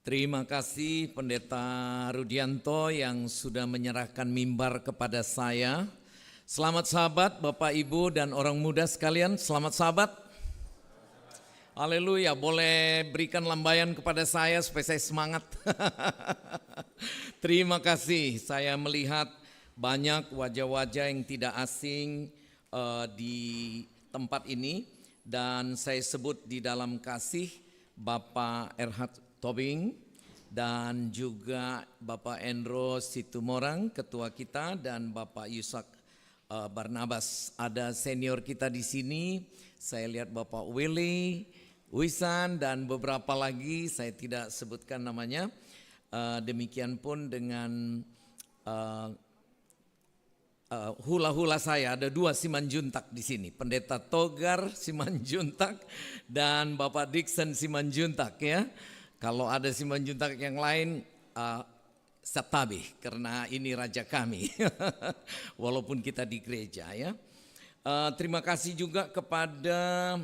Terima kasih Pendeta Rudianto yang sudah menyerahkan mimbar kepada saya. Selamat sahabat, Bapak Ibu dan orang muda sekalian, selamat sahabat. Haleluya, boleh berikan lambaian kepada saya supaya saya semangat. Terima kasih, saya melihat banyak wajah-wajah yang tidak asing di tempat ini. Dan saya sebut di dalam kasih Bapak Erhard Tobing dan juga Bapak Endro Situmorang, ketua kita, dan Bapak Yusak Barnabas. Ada senior kita di sini, saya lihat Bapak Willy, Wisan, dan beberapa lagi, saya tidak sebutkan namanya. Demikian pun dengan hula-hula saya, ada dua Simanjuntak di sini, Pendeta Togar Simanjuntak dan Bapak Dixon Simanjuntak ya. Kalau ada Simanjuntak yang lain, Satabih, karena ini raja kami, walaupun kita di gereja ya. Terima kasih juga kepada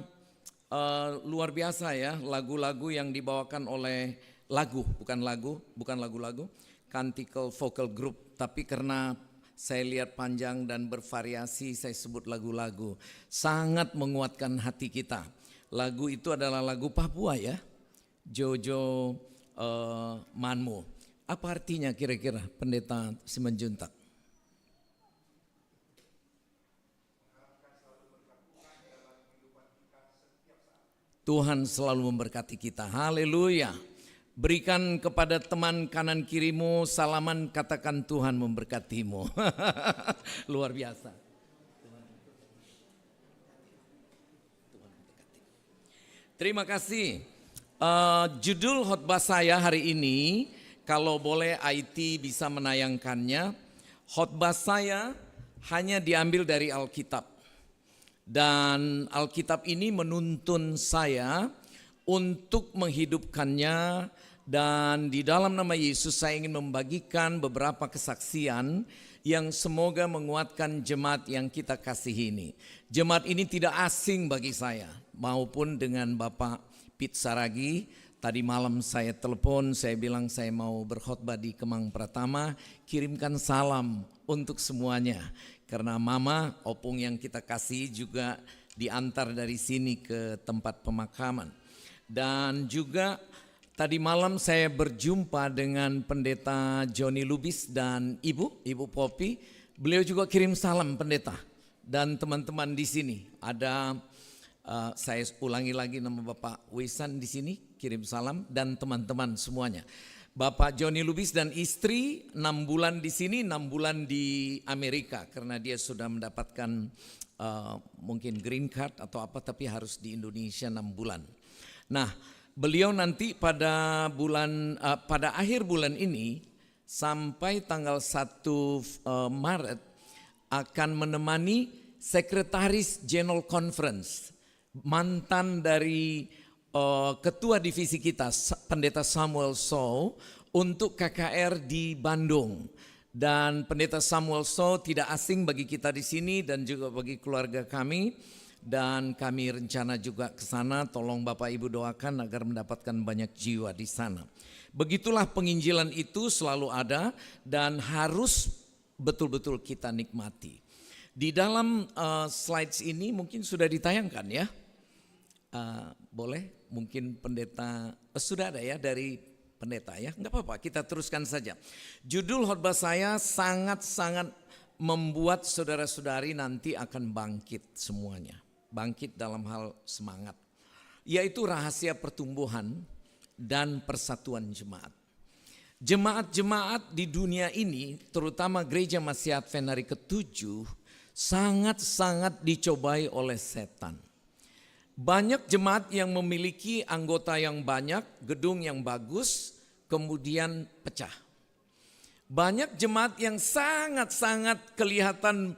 luar biasa ya, lagu-lagu yang dibawakan oleh bukan lagu-lagu, Canticle Vocal Group, tapi karena saya lihat panjang dan bervariasi, saya sebut lagu-lagu. Sangat menguatkan hati kita. Lagu itu adalah lagu Papua ya, Jojo Manmo. Apa artinya kira-kira Pendeta Simanjuntak? Tuhan selalu memberkati kita, haleluya. Berikan kepada teman kanan kirimu salaman, katakan Tuhan memberkatimu. Luar biasa. Terima kasih. Judul khotbah saya hari ini, kalau boleh IT bisa menayangkannya. Khotbah saya hanya diambil dari Alkitab. Dan Alkitab ini menuntun saya untuk menghidupkannya, dan di dalam nama Yesus saya ingin membagikan beberapa kesaksian yang semoga menguatkan jemaat yang kita kasihi ini. Jemaat ini tidak asing bagi saya, maupun dengan Bapak Pit Saragi. Tadi malam saya telepon, saya bilang saya mau berkhotbah di Kemang Pratama, kirimkan salam untuk semuanya. Karena Mama, opung yang kita kasih juga diantar dari sini ke tempat pemakaman. Dan juga tadi malam saya berjumpa dengan Pendeta Johnny Lubis dan Ibu Poppy. Beliau juga kirim salam Pendeta. Dan teman-teman di sini ada, saya ulangi lagi nama Bapak Wisan di sini, kirim salam, dan teman-teman semuanya. Bapak Johnny Lubis dan istri 6 bulan di sini, 6 bulan di Amerika, karena dia sudah mendapatkan mungkin green card atau apa, tapi harus di Indonesia 6 bulan. Nah, beliau nanti pada akhir bulan ini sampai tanggal 1 Maret akan menemani Sekretaris General Conference, mantan dari Ketua Divisi kita, Pendeta Samuel Sow, untuk KKR di Bandung. Dan Pendeta Samuel Sow tidak asing bagi kita di sini dan juga bagi keluarga kami. Dan kami rencana juga ke sana, tolong Bapak Ibu doakan agar mendapatkan banyak jiwa di sana. Begitulah penginjilan itu selalu ada dan harus betul-betul kita nikmati. Di dalam slides ini mungkin sudah ditayangkan ya. Boleh mungkin Pendeta, sudah ada ya dari Pendeta ya, enggak apa-apa, kita teruskan saja. Judul khotbah saya sangat-sangat membuat saudara-saudari nanti akan bangkit semuanya. Bangkit dalam hal semangat, yaitu rahasia pertumbuhan dan persatuan jemaat. Jemaat-jemaat di dunia ini, terutama Gereja Masih Advent hari ke-7, sangat-sangat dicobai oleh setan. Banyak jemaat yang memiliki anggota yang banyak, gedung yang bagus, kemudian pecah. Banyak jemaat yang sangat-sangat kelihatan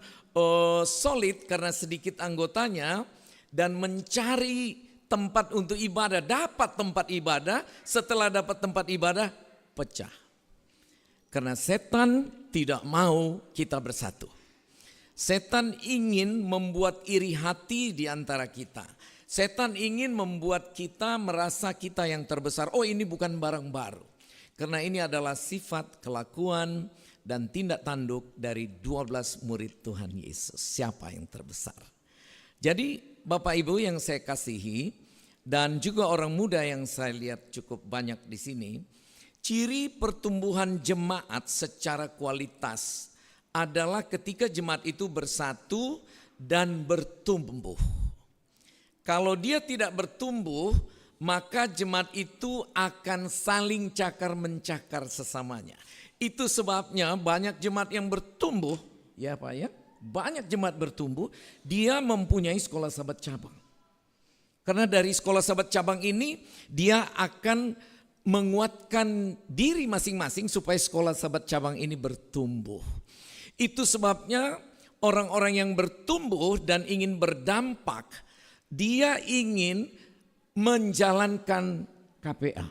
solid karena sedikit anggotanya dan mencari tempat untuk ibadah, dapat tempat ibadah, setelah dapat tempat ibadah pecah. Karena setan tidak mau kita bersatu. Setan ingin membuat iri hati di antara kita. Setan ingin membuat kita merasa kita yang terbesar. Oh, ini bukan barang baru. Karena ini adalah sifat, kelakuan, dan tindak tanduk dari 12 murid Tuhan Yesus. Siapa yang terbesar? Jadi Bapak Ibu yang saya kasihi, dan juga orang muda yang saya lihat cukup banyak di sini, ciri pertumbuhan jemaat secara kualitas adalah ketika jemaat itu bersatu dan bertumbuh. Kalau dia tidak bertumbuh, maka jemaat itu akan saling cakar-mencakar sesamanya. Itu sebabnya banyak jemaat yang bertumbuh, ya Pak ya, banyak jemaat bertumbuh, dia mempunyai sekolah sahabat cabang. Karena dari sekolah sahabat cabang ini, dia akan menguatkan diri masing-masing supaya sekolah sahabat cabang ini bertumbuh. Itu sebabnya orang-orang yang bertumbuh dan ingin berdampak, dia ingin menjalankan KPA.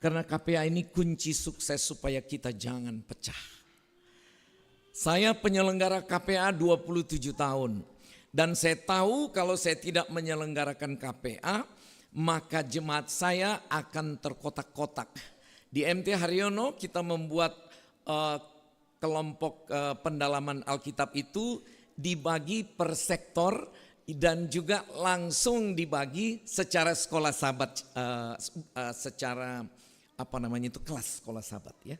Karena KPA ini kunci sukses supaya kita jangan pecah. Saya penyelenggara KPA 27 tahun. Dan saya tahu kalau saya tidak menyelenggarakan KPA, maka jemaat saya akan terkotak-kotak. Di MT Haryono kita membuat kelompok pendalaman Alkitab itu dibagi per sektor dan juga langsung dibagi secara sekolah sahabat, secara kelas sekolah sahabat ya.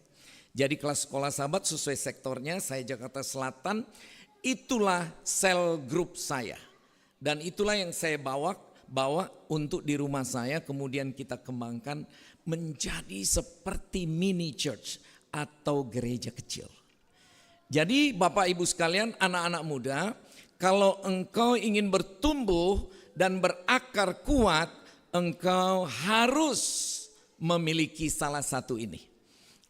Jadi kelas sekolah sahabat sesuai sektornya, saya Jakarta Selatan, itulah sel grup saya. Dan itulah yang saya bawa untuk di rumah saya, kemudian kita kembangkan menjadi seperti mini church atau gereja kecil. Jadi Bapak Ibu sekalian, anak-anak muda, kalau engkau ingin bertumbuh dan berakar kuat, engkau harus memiliki salah satu ini.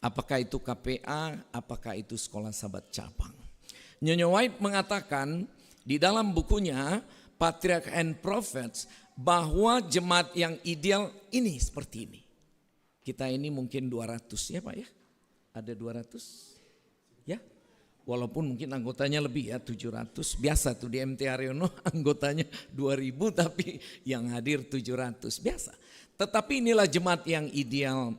Apakah itu KPA, apakah itu sekolah sahabat cabang. Nyonya White mengatakan di dalam bukunya Patriarch and Prophets bahwa jemaat yang ideal ini seperti ini. Kita ini mungkin 200 ya Pak ya? Ada 200 ya? Walaupun mungkin anggotanya lebih ya, 700. Biasa tuh di MT Haryono anggotanya 2000 tapi yang hadir 700. Biasa. Tetapi inilah jemaat yang ideal.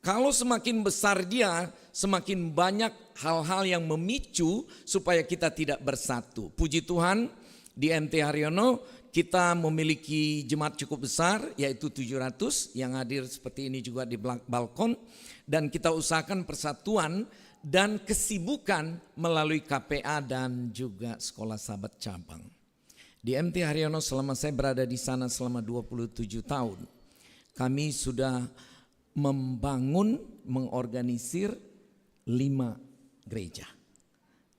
Kalau semakin besar dia, semakin banyak hal-hal yang memicu supaya kita tidak bersatu. Puji Tuhan di MT Haryono kita memiliki jemaat cukup besar yaitu 700 yang hadir seperti ini juga di balkon. Dan kita usahakan persatuan dan kesibukan melalui KPA dan juga sekolah sahabat cabang. Di MT Haryono selama saya berada di sana selama 27 tahun, kami sudah membangun, mengorganisir 5 gereja.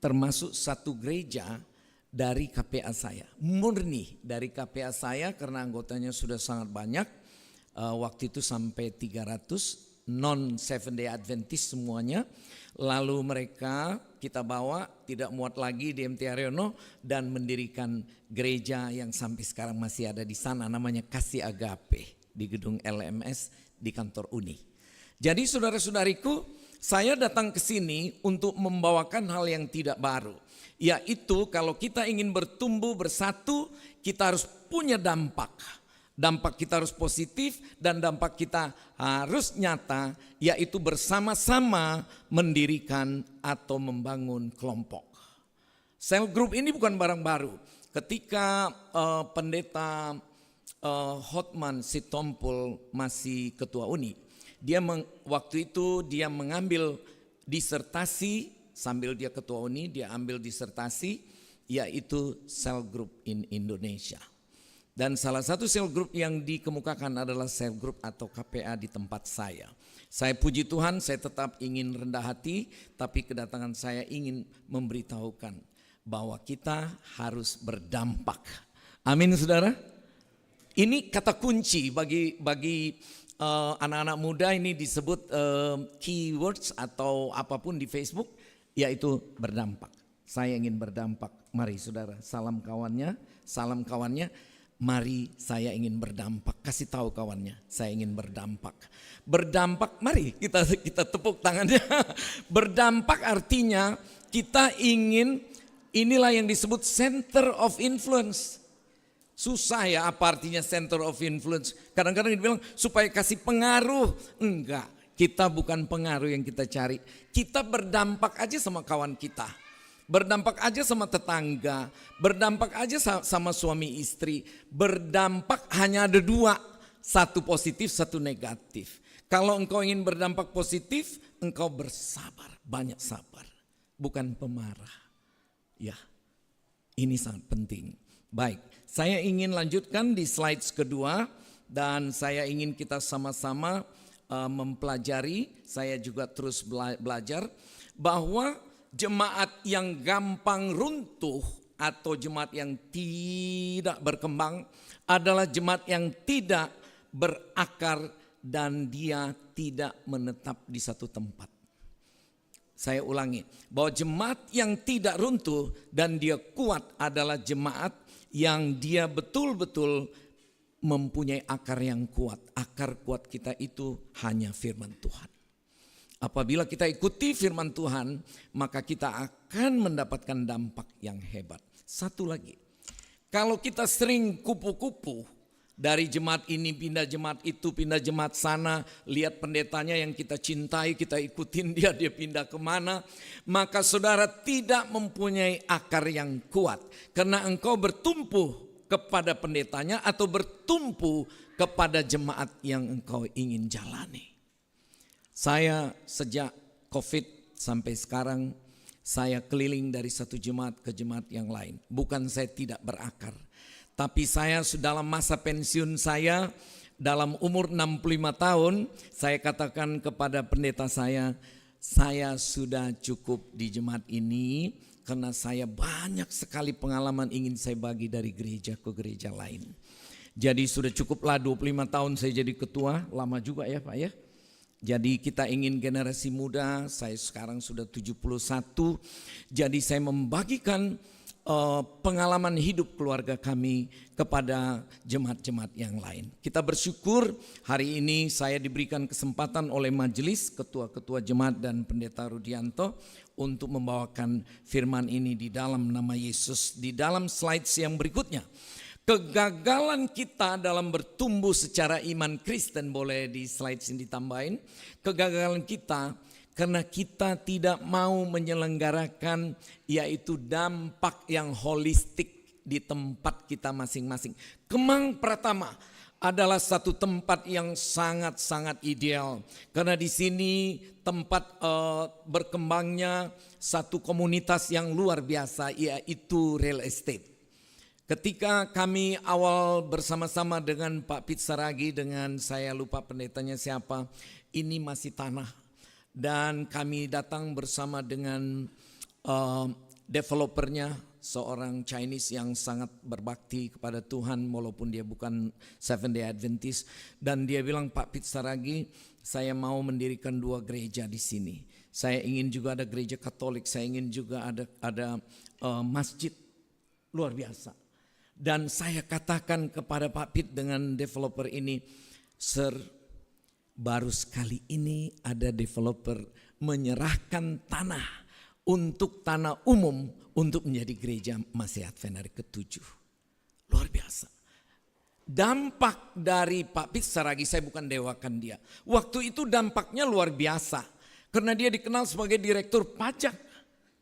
Termasuk 1 gereja dari KPA saya, murni dari KPA saya karena anggotanya sudah sangat banyak. Waktu itu sampai 300 non 7 Day Adventist semuanya. Lalu mereka kita bawa tidak muat lagi di MT Haryono dan mendirikan gereja yang sampai sekarang masih ada di sana, namanya Kasih Agape di gedung LMS di kantor Uni. Jadi saudara-saudariku, saya datang ke sini untuk membawakan hal yang tidak baru. Yaitu kalau kita ingin bertumbuh bersatu, kita harus punya dampak. Dampak kita harus positif dan dampak kita harus nyata, yaitu bersama-sama mendirikan atau membangun kelompok. Sel group ini bukan barang baru. Ketika pendeta Hotman Sitompul masih ketua Uni, waktu itu dia mengambil disertasi, sambil dia ketua Uni, dia ambil disertasi, yaitu sel group in Indonesia. Dan salah satu sel group yang dikemukakan adalah sel group atau KPA di tempat saya. Saya puji Tuhan, saya tetap ingin rendah hati, tapi kedatangan saya ingin memberitahukan bahwa kita harus berdampak. Amin saudara. Ini kata kunci bagi anak-anak muda, ini disebut keywords atau apapun di Facebook, yaitu berdampak. Saya ingin berdampak. Mari saudara, salam kawannya. Mari saya ingin berdampak. Kasih tahu kawannya, saya ingin berdampak. Berdampak, mari kita tepuk tangannya. Berdampak artinya kita ingin, inilah yang disebut center of influence. Susah ya apa artinya center of influence. Kadang-kadang dibilang supaya kasih pengaruh. Enggak, kita bukan pengaruh yang kita cari. Kita berdampak aja sama kawan kita. Berdampak aja sama tetangga. Berdampak aja sama suami istri. Berdampak hanya ada dua. Satu positif, satu negatif. Kalau engkau ingin berdampak positif, engkau bersabar. Banyak sabar. Bukan pemarah. Ya, ini sangat penting. Baik, saya ingin lanjutkan di slides kedua dan saya ingin kita sama-sama mempelajari, saya juga terus belajar bahwa jemaat yang gampang runtuh atau jemaat yang tidak berkembang adalah jemaat yang tidak berakar dan dia tidak menetap di satu tempat. Saya ulangi, bahwa jemaat yang tidak runtuh dan dia kuat adalah jemaat yang dia betul-betul mempunyai akar yang kuat. Akar kuat kita itu hanya firman Tuhan. Apabila kita ikuti firman Tuhan, maka kita akan mendapatkan dampak yang hebat. Satu lagi, kalau kita sering kupu-kupu, dari jemaat ini pindah jemaat itu, pindah jemaat sana, lihat pendetanya yang kita cintai, kita ikutin dia pindah kemana. Maka saudara tidak mempunyai akar yang kuat. Karena engkau bertumpu kepada pendetanya atau bertumpu kepada jemaat yang engkau ingin jalani. Saya sejak COVID sampai sekarang, saya keliling dari satu jemaat ke jemaat yang lain. Bukan saya tidak berakar. Tapi saya sudah dalam masa pensiun saya, dalam umur 65 tahun, saya katakan kepada pendeta saya sudah cukup di jemaat ini karena saya banyak sekali pengalaman ingin saya bagi dari gereja ke gereja lain. Jadi sudah cukuplah 25 tahun saya jadi ketua, lama juga ya Pak ya. Jadi kita ingin generasi muda, saya sekarang sudah 71, jadi saya membagikan pengalaman hidup keluarga kami kepada jemaat-jemaat yang lain. Kita bersyukur hari ini saya diberikan kesempatan oleh majelis ketua-ketua jemaat dan pendeta Rudianto untuk membawakan firman ini di dalam nama Yesus. Di dalam slides yang berikutnya, kegagalan kita dalam bertumbuh secara iman Kristen, boleh di slides ini ditambahin. Kegagalan kita karena kita tidak mau menyelenggarakan yaitu dampak yang holistik di tempat kita masing-masing. Kemang Pratama adalah satu tempat yang sangat-sangat ideal. Karena di sini tempat berkembangnya satu komunitas yang luar biasa, yaitu real estate. Ketika kami awal bersama-sama dengan Pak Pit Saragi, dengan saya lupa pendetanya siapa, ini masih tanah. Dan kami datang bersama dengan developernya, seorang Chinese yang sangat berbakti kepada Tuhan walaupun dia bukan Seventh Day Adventist. Dan dia bilang, Pak Pit Saragi, saya mau mendirikan 2 gereja di sini. Saya ingin juga ada gereja Katolik, saya ingin juga ada masjid, luar biasa. Dan saya katakan kepada Pak Pit dengan developer ini, Sir, baru sekali ini ada developer menyerahkan tanah untuk tanah umum untuk menjadi gereja Masih Advent hari ke-7. Luar biasa. Dampak dari Pak Pit Saragi, saya bukan dewakan dia. Waktu itu dampaknya luar biasa. Karena dia dikenal sebagai direktur pajak.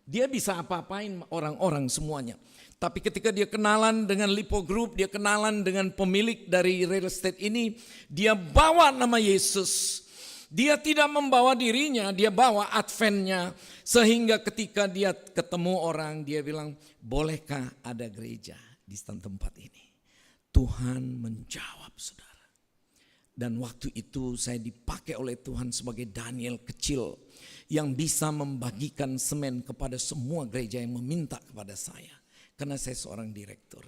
Dia bisa apa-apain orang-orang semuanya. Tapi ketika dia kenalan dengan Lipo Group, dia kenalan dengan pemilik dari real estate ini, dia bawa nama Yesus. Dia tidak membawa dirinya, dia bawa Adventnya. Sehingga ketika dia ketemu orang, dia bilang, bolehkah ada gereja di tempat ini? Tuhan menjawab, saudara. Dan waktu itu saya dipakai oleh Tuhan sebagai Daniel kecil yang bisa membagikan semen kepada semua gereja yang meminta kepada saya. Karena saya seorang direktur.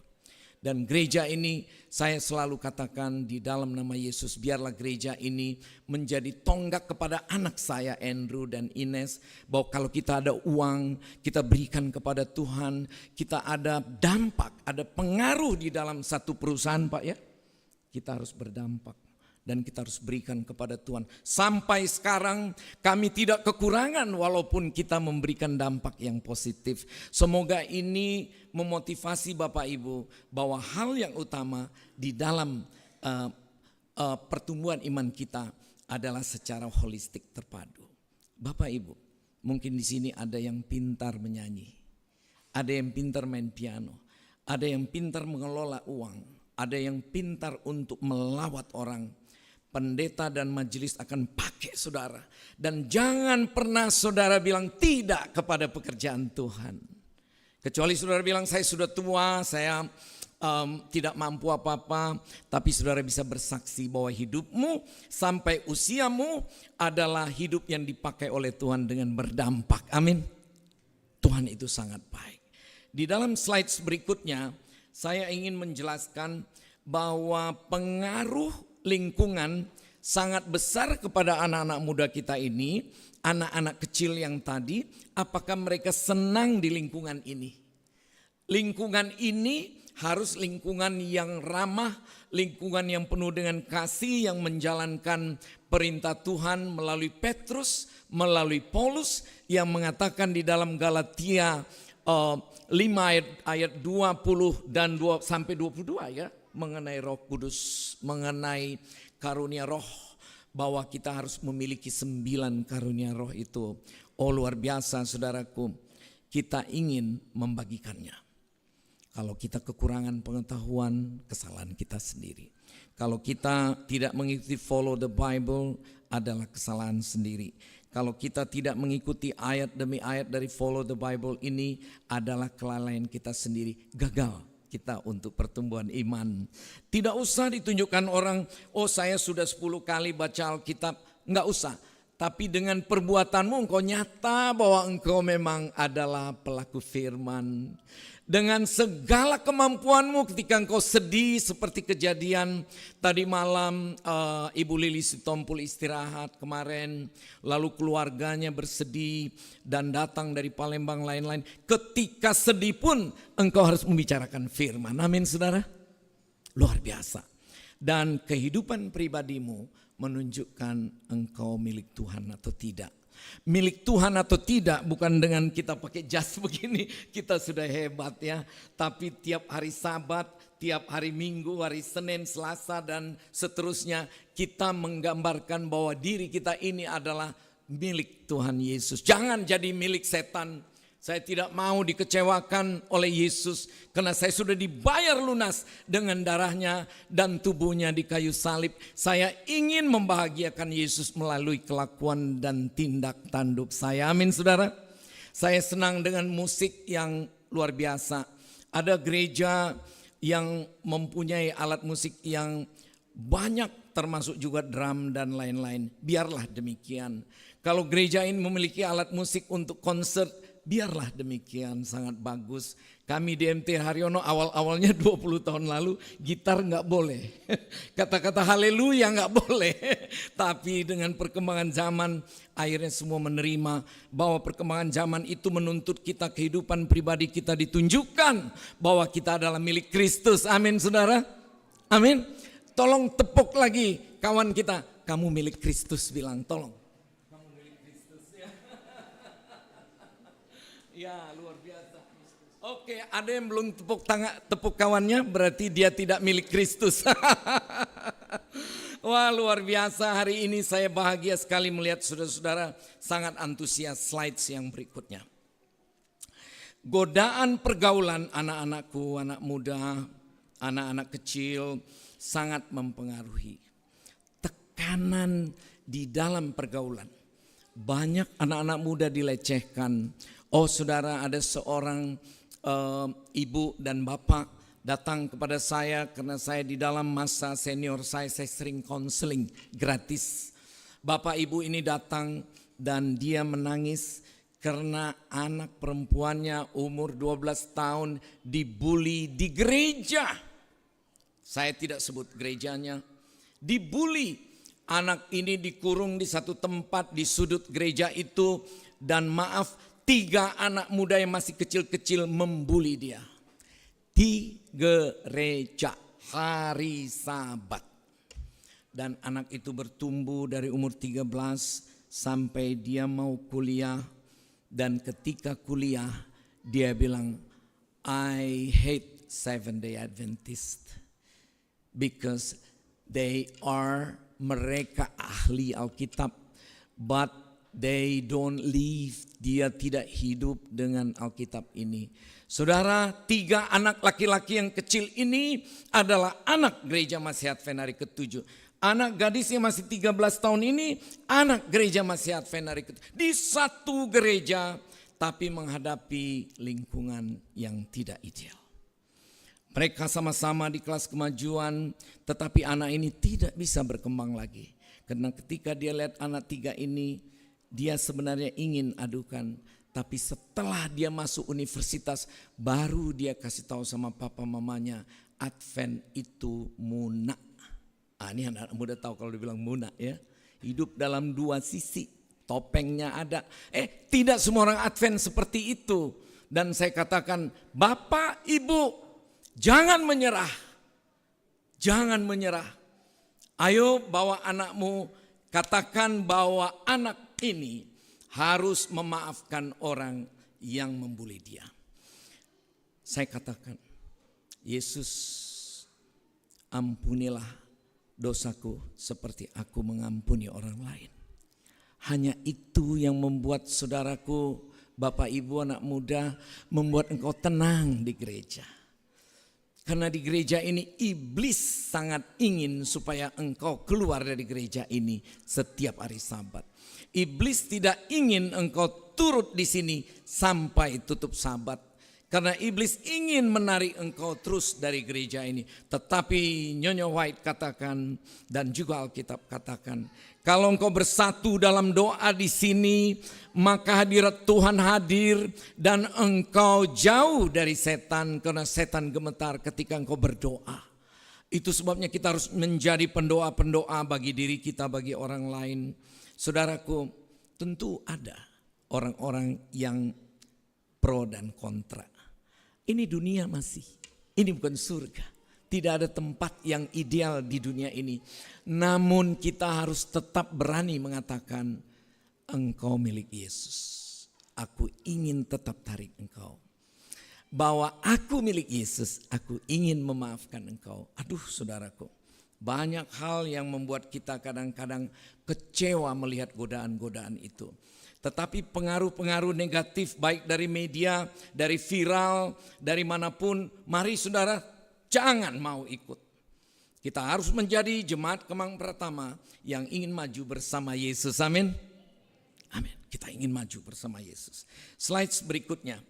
Dan gereja ini saya selalu katakan di dalam nama Yesus, biarlah gereja ini menjadi tonggak kepada anak saya Andrew dan Ines. Bahwa kalau kita ada uang, kita berikan kepada Tuhan. Kita ada dampak, ada pengaruh di dalam satu perusahaan Pak ya. Kita harus berdampak. dan kita harus berikan kepada Tuhan. Sampai sekarang kami tidak kekurangan walaupun kita memberikan dampak yang positif. Semoga ini memotivasi Bapak Ibu bahwa hal yang utama di dalam pertumbuhan iman kita adalah secara holistik terpadu. Bapak Ibu, mungkin di sini ada yang pintar menyanyi, ada yang pintar main piano, ada yang pintar mengelola uang, ada yang pintar untuk melawat orang. Pendeta dan majelis akan pakai saudara. Dan jangan pernah saudara bilang tidak kepada pekerjaan Tuhan. Kecuali saudara bilang saya sudah tua, saya tidak mampu apa-apa. Tapi saudara bisa bersaksi bahwa hidupmu sampai usiamu adalah hidup yang dipakai oleh Tuhan dengan berdampak. Amin. Tuhan itu sangat baik. Di dalam slide berikutnya saya ingin menjelaskan bahwa pengaruh lingkungan sangat besar kepada anak-anak muda kita ini, anak-anak kecil yang tadi, apakah mereka senang di lingkungan ini? Lingkungan ini harus lingkungan yang ramah, lingkungan yang penuh dengan kasih, yang menjalankan perintah Tuhan melalui Petrus, melalui Paulus yang mengatakan di dalam Galatia 5 ayat 20 dan 2 sampai 22 ya. Mengenai Roh Kudus, mengenai karunia roh, bahwa kita harus memiliki 9 karunia roh itu. Oh luar biasa saudaraku, kita ingin membagikannya. Kalau kita kekurangan pengetahuan, kesalahan kita sendiri. Kalau kita tidak mengikuti follow the Bible, adalah kesalahan sendiri. Kalau kita tidak mengikuti ayat demi ayat dari follow the Bible ini, adalah kelalaian kita sendiri, gagal kita untuk pertumbuhan iman. Tidak usah ditunjukkan orang, oh saya sudah 10 kali baca Alkitab. Enggak usah. Tapi dengan perbuatanmu engkau nyata bahwa engkau memang adalah pelaku firman. Dengan segala kemampuanmu ketika engkau sedih seperti kejadian tadi malam Ibu Lili Sitompul istirahat kemarin. Lalu keluarganya bersedih dan datang dari Palembang lain-lain. Ketika sedih pun engkau harus membicarakan firman. Amin saudara. Luar biasa. Dan kehidupan pribadimu menunjukkan engkau milik Tuhan atau tidak. Milik Tuhan atau tidak bukan dengan kita pakai jas begini kita sudah hebat ya. Tapi tiap hari Sabat, tiap hari Minggu, hari Senin, Selasa dan seterusnya kita menggambarkan bahwa diri kita ini adalah milik Tuhan Yesus. Jangan jadi milik setan. Saya tidak mau dikecewakan oleh Yesus karena saya sudah dibayar lunas dengan darahnya dan tubuhnya di kayu salib. Saya ingin membahagiakan Yesus melalui kelakuan dan tindak tanduk saya. Amin saudara. Saya senang dengan musik yang luar biasa. Ada gereja yang mempunyai alat musik yang banyak termasuk juga drum dan lain-lain. Biarlah demikian. Kalau gereja ini memiliki alat musik untuk konser, biarlah demikian, sangat bagus. Kami di MT Haryono awal-awalnya 20 tahun lalu gitar nggak boleh. Kata-kata haleluya nggak boleh. Tapi dengan perkembangan zaman akhirnya semua menerima bahwa perkembangan zaman itu menuntut kita kehidupan pribadi kita ditunjukkan bahwa kita adalah milik Kristus. Amin saudara. Amin. Tolong tepuk lagi kawan kita. Kamu milik Kristus, bilang tolong. Ya luar biasa. Oke, ada yang belum tepuk kawannya berarti dia tidak milik Kristus. Wah luar biasa, hari ini saya bahagia sekali melihat saudara-saudara sangat antusias. Slides yang berikutnya. Godaan pergaulan anak-anakku, anak muda, anak-anak kecil sangat mempengaruhi. Tekanan di dalam pergaulan. Banyak anak-anak muda dilecehkan. Oh saudara, ada seorang ibu dan bapak datang kepada saya karena saya di dalam masa senior saya sering konseling gratis. Bapak ibu ini datang dan dia menangis karena anak perempuannya umur 12 tahun dibully di gereja. Saya tidak sebut gerejanya. Dibully, anak ini dikurung di satu tempat di sudut gereja itu dan maaf, 3 anak muda yang masih kecil-kecil membuli dia. Di gereja hari Sabat. Dan anak itu bertumbuh dari umur 13 sampai dia mau kuliah. Dan ketika kuliah dia bilang, I hate Seventh-day Adventist. Because mereka ahli Alkitab, but they don't live, dia tidak hidup dengan Alkitab ini. Saudara, 3 anak laki-laki yang kecil ini adalah anak gereja Masih Advent hari ke-7. Anak gadis yang masih 13 tahun ini, anak gereja Masih Advent hari ke-7. Di satu gereja, tapi menghadapi lingkungan yang tidak ideal. Mereka sama-sama di kelas kemajuan, tetapi anak ini tidak bisa berkembang lagi. Karena ketika dia lihat anak 3 ini, dia sebenarnya ingin adukan. Tapi setelah dia masuk universitas, baru dia kasih tahu sama papa mamanya, Advent itu muna. Ini anak muda tahu kalau dibilang muna ya. Hidup dalam 2 sisi, topengnya ada. Tidak semua orang Advent seperti itu. Dan saya katakan, Bapak, Ibu, jangan menyerah. Jangan menyerah. Ayo bawa anakmu, katakan bahwa anak ini harus memaafkan orang yang membuli dia. Saya katakan, Yesus, ampunilah dosaku seperti aku mengampuni orang lain. Hanya itu yang membuat saudaraku, Bapak Ibu anak muda, membuat engkau tenang di gereja. Karena di gereja ini iblis sangat ingin supaya engkau keluar dari gereja ini setiap hari Sabat. Iblis tidak ingin engkau turut di sini sampai tutup Sabat. Karena iblis ingin menarik engkau terus dari gereja ini. Tetapi Nyonya White katakan dan juga Alkitab katakan, kalau engkau bersatu dalam doa di sini, maka hadirat Tuhan hadir dan engkau jauh dari setan, karena setan gemetar ketika engkau berdoa. Itu sebabnya kita harus menjadi pendoa-pendoa bagi diri kita, bagi orang lain. Saudaraku, tentu ada orang-orang yang pro dan kontra. Ini dunia masih, ini bukan surga. Tidak ada tempat yang ideal di dunia ini. Namun kita harus tetap berani mengatakan, engkau milik Yesus. Aku ingin tetap tarik engkau. Bahwa aku milik Yesus, aku ingin memaafkan engkau. Aduh saudaraku, banyak hal yang membuat kita kadang-kadang kecewa melihat godaan-godaan itu. Tetapi pengaruh-pengaruh negatif baik dari media, dari viral, dari manapun, mari saudara jangan mau ikut. Kita harus menjadi jemaat Kemang Pratama yang ingin maju bersama Yesus. Amin. Amin. Kita ingin maju bersama Yesus. Slides berikutnya.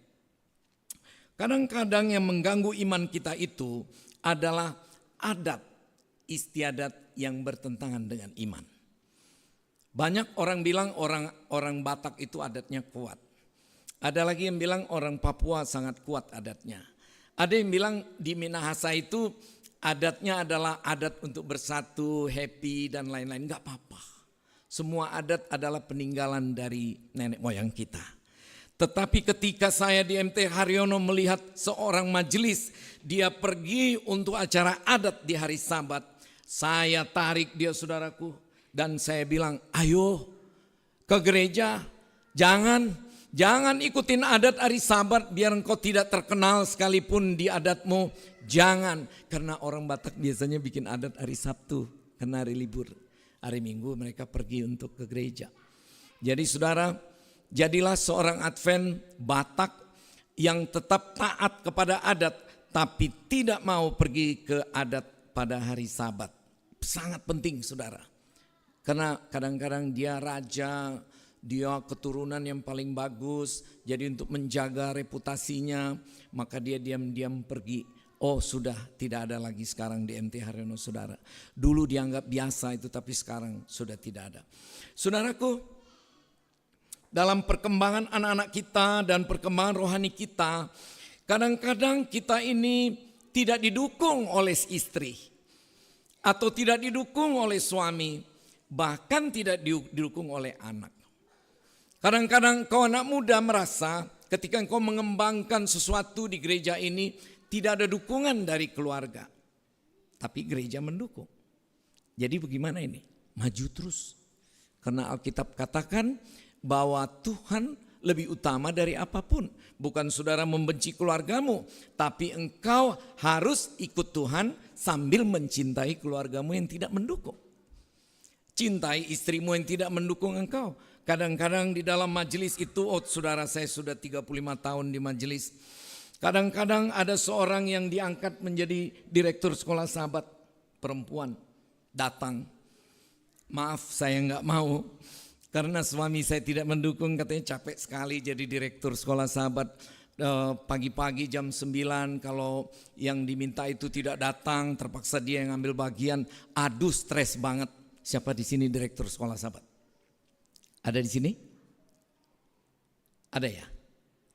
Kadang-kadang yang mengganggu iman kita itu adalah adat istiadat yang bertentangan dengan iman. Banyak orang bilang orang Batak itu adatnya kuat. Ada lagi yang bilang orang Papua sangat kuat adatnya. Ada yang bilang di Minahasa itu adatnya adalah adat untuk bersatu, happy dan lain-lain. Enggak apa-apa. Semua adat adalah peninggalan dari nenek moyang kita. Tetapi ketika saya di MT Haryono melihat seorang majelis, dia pergi untuk acara adat di hari Sabat. Saya tarik dia saudaraku. Dan saya bilang, ayo ke gereja, jangan ikutin adat hari Sabat biar engkau tidak terkenal sekalipun di adatmu. Jangan, karena orang Batak biasanya bikin adat hari Sabtu, karena hari libur. Hari Minggu mereka pergi untuk ke gereja. Jadi saudara, jadilah seorang Advent Batak yang tetap taat kepada adat, tapi tidak mau pergi ke adat pada hari Sabat. Sangat penting saudara. Karena kadang-kadang dia raja, dia keturunan yang paling bagus. Jadi untuk menjaga reputasinya, maka dia diam-diam pergi. Oh sudah tidak ada lagi sekarang di MT Haryono saudara. Dulu dianggap biasa itu tapi sekarang sudah tidak ada. Saudaraku, dalam perkembangan anak-anak kita dan perkembangan rohani kita, kadang-kadang kita ini tidak didukung oleh istri. Atau tidak didukung oleh suami. Bahkan tidak didukung oleh anak. Kadang-kadang kau anak muda merasa ketika engkau mengembangkan sesuatu di gereja ini tidak ada dukungan dari keluarga. Tapi gereja mendukung. Jadi bagaimana ini? Maju terus. Karena Alkitab katakan bahwa Tuhan lebih utama dari apapun. Bukan saudara membenci keluargamu, tapi engkau harus ikut Tuhan sambil mencintai keluargamu yang tidak mendukung. Cintai istrimu yang tidak mendukung engkau. Kadang-kadang di dalam majelis itu, saudara, saya sudah 35 tahun di majelis. Kadang-kadang ada seorang yang diangkat menjadi direktur sekolah sahabat perempuan. Datang, maaf saya nggak mau karena suami saya tidak mendukung, katanya capek sekali jadi direktur sekolah sahabat. Pagi-pagi jam 9 kalau yang diminta itu tidak datang, terpaksa dia yang ambil bagian. Aduh, stres banget. Siapa di sini direktur sekolah sahabat? Ada di sini? Ada ya?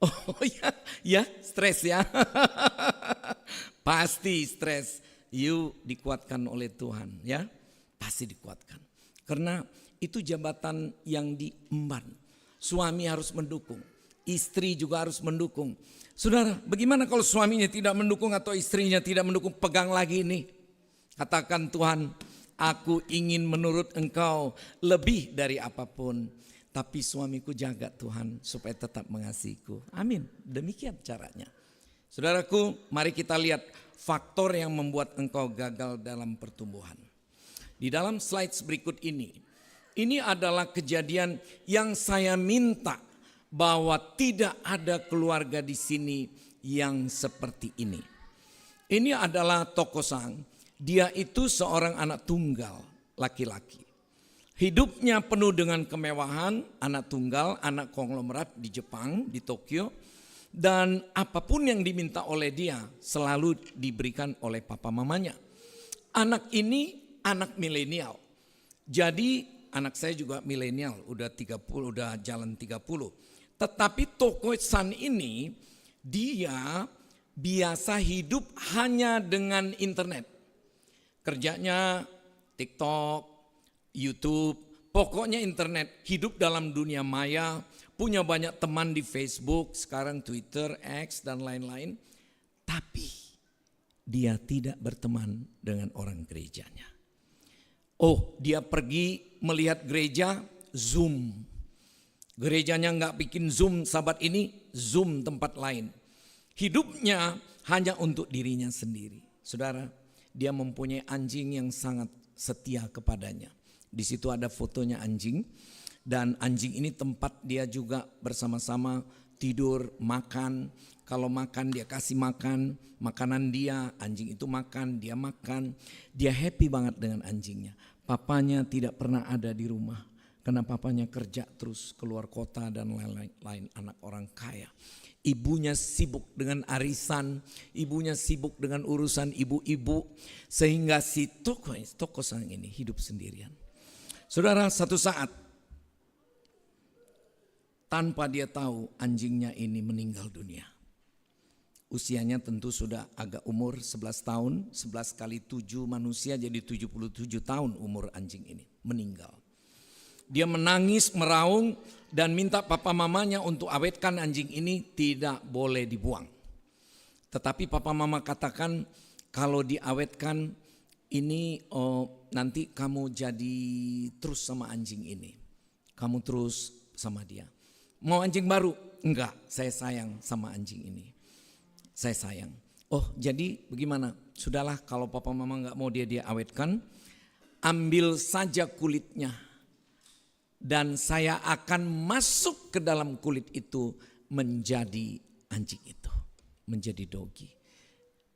Oh ya stres ya. Pasti stres. You dikuatkan oleh Tuhan ya, pasti dikuatkan. Karena itu jabatan yang diemban. Suami harus mendukung, istri juga harus mendukung. Saudara, bagaimana kalau suaminya tidak mendukung atau istrinya tidak mendukung? Pegang lagi ini. Katakan, Tuhan, aku ingin menurut Engkau lebih dari apapun. Tapi suamiku jaga Tuhan supaya tetap mengasihiku. Amin. Demikian caranya. Saudaraku, mari kita lihat faktor yang membuat engkau gagal dalam pertumbuhan. Di dalam slide berikut ini adalah kejadian yang saya minta bahwa tidak ada keluarga di sini yang seperti ini. Ini adalah tokoh Sang, dia itu seorang anak tunggal laki-laki. Hidupnya penuh dengan kemewahan, anak tunggal, anak konglomerat di Jepang, di Tokyo. Dan apapun yang diminta oleh dia selalu diberikan oleh papa mamanya. Anak ini anak milenial. Jadi anak saya juga milenial, udah jalan 30. Tetapi Toko San ini dia biasa hidup hanya dengan internet. Kerjanya TikTok, YouTube, pokoknya internet, hidup dalam dunia maya. Punya banyak teman di Facebook, sekarang Twitter, X dan lain-lain. Tapi dia tidak berteman dengan orang gerejanya. Oh, dia pergi melihat gereja, Zoom. Gerejanya nggak bikin Zoom sahabat ini, Zoom tempat lain. Hidupnya hanya untuk dirinya sendiri. Saudara, dia mempunyai anjing yang sangat setia kepadanya. Di situ ada fotonya anjing. Dan anjing ini tempat dia juga bersama-sama tidur, makan. Kalau makan dia kasih makan, makanan dia, anjing itu makan, dia makan. Dia happy banget dengan anjingnya. Papanya tidak pernah ada di rumah. Karena papanya kerja terus keluar kota dan lain-lain, anak orang kaya. Ibunya sibuk dengan arisan, ibunya sibuk dengan urusan ibu-ibu. Sehingga si Toko Sang ini hidup sendirian. Saudara, satu saat tanpa dia tahu anjingnya ini meninggal dunia. Usianya tentu sudah agak umur 11 tahun, 11 kali 7 manusia jadi 77 tahun umur anjing ini, meninggal. Dia menangis, meraung dan minta papa mamanya untuk awetkan anjing ini, tidak boleh dibuang. Tetapi papa mama katakan kalau diawetkan ini nanti kamu jadi terus sama anjing ini. Kamu terus sama dia. Mau anjing baru? Enggak, saya sayang sama anjing ini. Saya sayang. Oh, jadi bagaimana? Sudahlah, kalau papa mama enggak mau dia awetkan, ambil saja kulitnya. Dan saya akan masuk ke dalam kulit itu menjadi anjing itu. Menjadi dogi.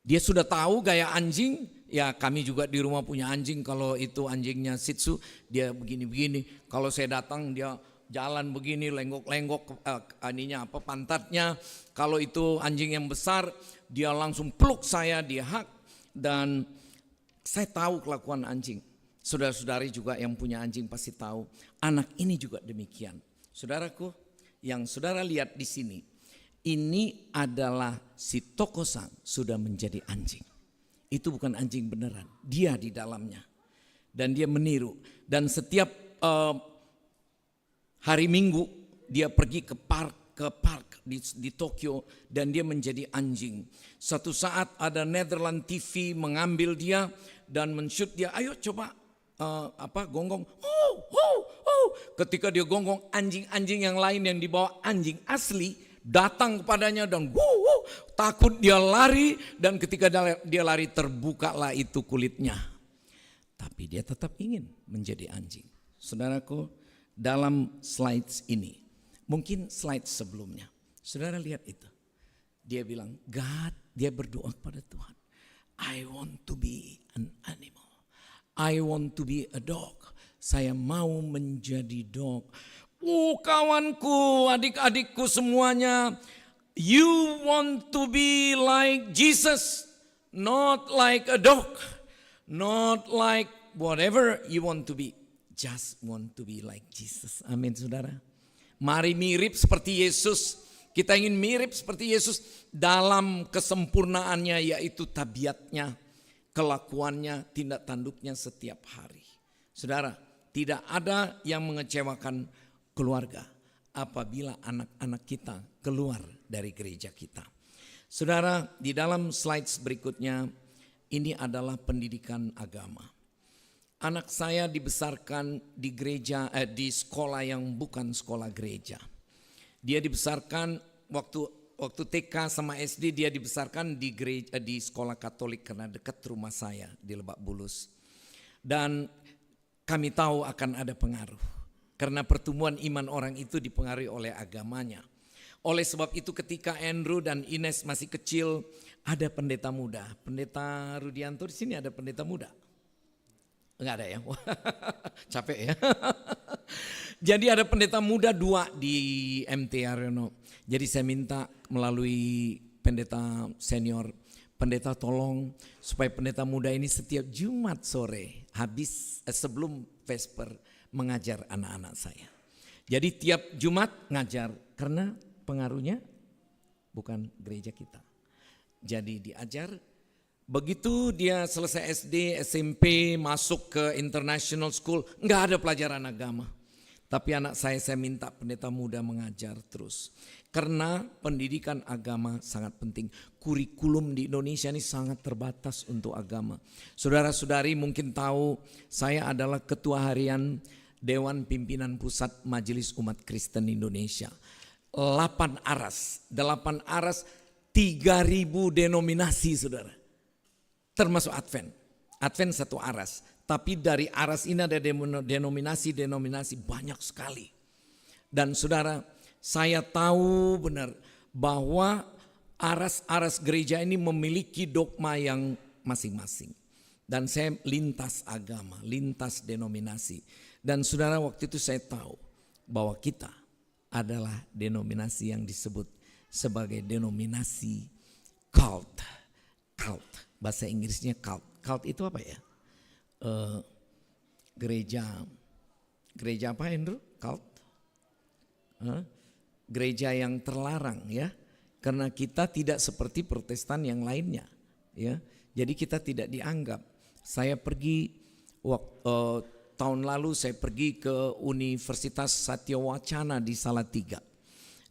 Dia sudah tahu gaya anjing, ya kami juga di rumah punya anjing. Kalau itu anjingnya Shih Tzu, dia begini-begini. Kalau saya datang dia jalan begini, lenggok-lenggok pantatnya. Kalau itu anjing yang besar, dia langsung peluk saya, dia hak. Dan saya tahu kelakuan anjing. Saudara-saudari juga yang punya anjing pasti tahu. Anak ini juga demikian. Saudaraku, yang saudara lihat di sini, ini adalah si Toko Sang sudah menjadi anjing. Itu bukan anjing beneran, dia di dalamnya. Dan dia meniru. Dan setiap hari Minggu dia pergi ke park di Tokyo dan dia menjadi anjing. Suatu saat ada Netherlands TV mengambil dia dan men-shoot dia. Ayo coba gonggong, oh, oh, oh. Ketika dia gonggong, anjing-anjing yang lain yang dibawa anjing asli datang kepadanya dan takut dia lari, dan ketika dia lari terbukalah itu kulitnya. Tapi dia tetap ingin menjadi anjing. Saudaraku, dalam slides ini, mungkin slide sebelumnya, saudara lihat itu. Dia bilang, dia berdoa kepada Tuhan. I want to be an animal. I want to be a dog. Saya mau menjadi dog. Kawanku, adik-adikku semuanya, you want to be like Jesus, not like a dog, not like whatever you want to be. Just want to be like Jesus. Amin, saudara. Mari mirip seperti Yesus. Kita ingin mirip seperti Yesus dalam kesempurnaannya, yaitu tabiatnya, kelakuannya, tindak tanduknya setiap hari. Saudara, tidak ada yang mengecewakan keluarga apabila anak-anak kita keluar dari gereja kita. Saudara, di dalam slides berikutnya, ini adalah pendidikan agama. Anak saya dibesarkan di gereja, di sekolah yang bukan sekolah gereja. Dia dibesarkan waktu TK sama SD, dia dibesarkan di gereja, di sekolah Katolik karena dekat rumah saya di Lebak Bulus. Dan kami tahu akan ada pengaruh. Karena pertumbuhan iman orang itu dipengaruhi oleh agamanya. Oleh sebab itu ketika Andrew dan Ines masih kecil, ada pendeta muda. Pendeta Rudianto di sini ada pendeta muda? Enggak ada ya? Capek ya? Jadi ada pendeta muda 2 di MT Aryono. Jadi saya minta melalui pendeta senior, pendeta tolong supaya pendeta muda ini setiap Jumat sore sebelum Vesper mengajar anak-anak saya. Jadi tiap Jumat ngajar karena pengaruhnya bukan gereja kita. Jadi diajar, begitu dia selesai SD, SMP, masuk ke international school, enggak ada pelajaran agama. Tapi anak saya minta pendeta muda mengajar terus. Karena pendidikan agama sangat penting. Kurikulum di Indonesia ini sangat terbatas untuk agama. Saudara-saudari mungkin tahu saya adalah ketua harian Dewan Pimpinan Pusat Majelis Umat Kristen Indonesia. 8 aras, 3.000 denominasi saudara. Termasuk Advent. Advent 1 aras. Tapi dari aras ini ada denominasi banyak sekali. Dan saudara, saya tahu benar bahwa aras-aras gereja ini memiliki dogma yang masing-masing. Dan saya lintas agama, lintas denominasi. Dan saudara, waktu itu saya tahu bahwa kita adalah denominasi yang disebut sebagai denominasi cult. Cult, bahasa Inggrisnya cult. Cult itu apa ya? Gereja apa Andrew? Cult? Gereja yang terlarang ya. Karena kita tidak seperti Protestan yang lainnya ya. Jadi kita tidak dianggap. Saya pergi tahun lalu saya pergi ke Universitas Satya Wacana di Salatiga.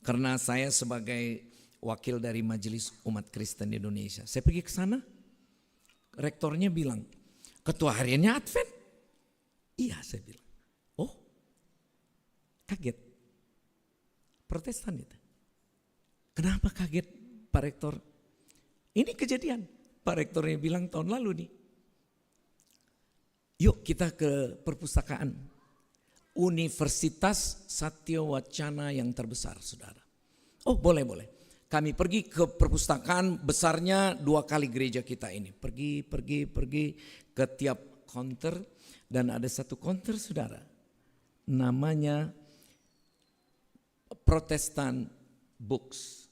Karena saya sebagai wakil dari Majelis Umat Kristen Indonesia. Saya pergi ke sana. Rektornya bilang, ketua hariannya Advent. Iya, saya bilang. Oh, kaget. Protestan itu. Kenapa kaget Pak Rektor? Ini kejadian. Pak Rektornya bilang tahun lalu nih. Yuk kita ke perpustakaan Universitas Satya Wacana yang terbesar, saudara. Oh boleh. Kami pergi ke perpustakaan besarnya 2 kali gereja kita ini. Pergi ke tiap counter dan ada satu counter saudara. Namanya Protestant Books.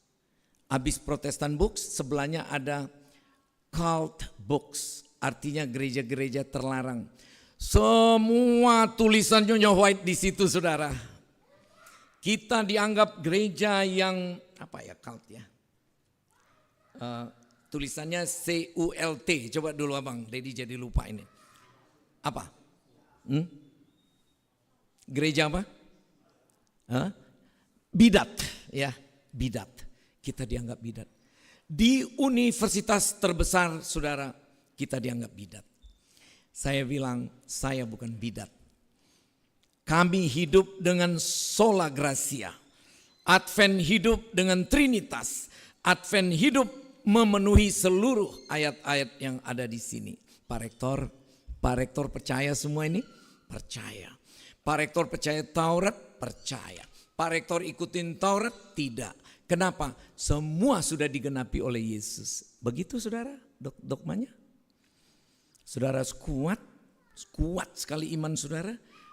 Habis Protestant Books sebelahnya ada Cult Books. Artinya gereja-gereja terlarang. Semua tulisan Nyonya White di situ saudara. Kita dianggap gereja yang apa ya, cult ya. Tulisannya CULT. Coba dulu abang, Dedi jadi lupa ini. Apa? Gereja apa? Bidat ya, bidat. Kita dianggap bidat. Di universitas terbesar saudara, kita dianggap bidat. Saya bilang, saya bukan bidat. Kami hidup dengan sola gratia. Advent hidup dengan Trinitas. Advent hidup memenuhi seluruh ayat-ayat yang ada di sini. Pak Rektor percaya semua ini? Percaya. Pak Rektor percaya Taurat? Percaya. Pak Rektor ikutin Taurat? Tidak. Kenapa? Semua sudah digenapi oleh Yesus. Begitu saudara dogmanya? Saudara kuat sekali iman saudara.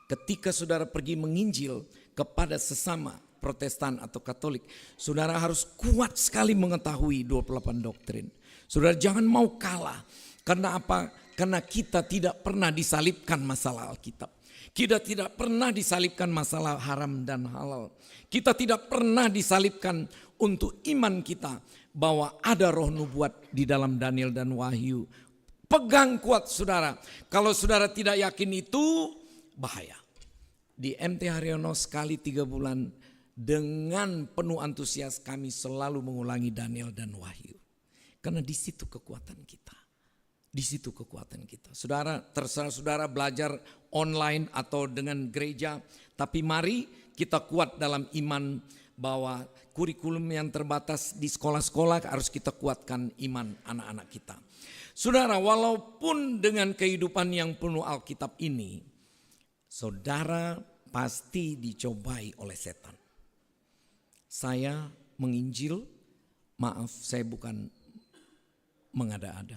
Ketika saudara pergi menginjil kepada sesama Protestan atau Katolik, saudara harus kuat sekali mengetahui 28 doktrin. Saudara jangan mau kalah. Karena apa? Karena kita tidak pernah disalibkan masalah Alkitab. Kita tidak pernah disalibkan masalah haram dan halal. Kita tidak pernah disalibkan untuk iman kita bahwa ada roh nubuat di dalam Daniel dan Wahyu. Pegang kuat saudara. Kalau saudara tidak yakin itu, bahaya. Di MT Haryono sekali 3 bulan dengan penuh antusias kami selalu mengulangi Daniel dan Wahyu. Karena di situ kekuatan kita. Di situ kekuatan kita. Saudara, terserah saudara belajar online atau dengan gereja. Tapi mari kita kuat dalam iman bahwa kurikulum yang terbatas di sekolah-sekolah harus kita kuatkan iman anak-anak kita. Saudara, walaupun dengan kehidupan yang penuh Alkitab ini, saudara pasti dicobai oleh setan. Saya menginjil, maaf saya bukan mengada-ada.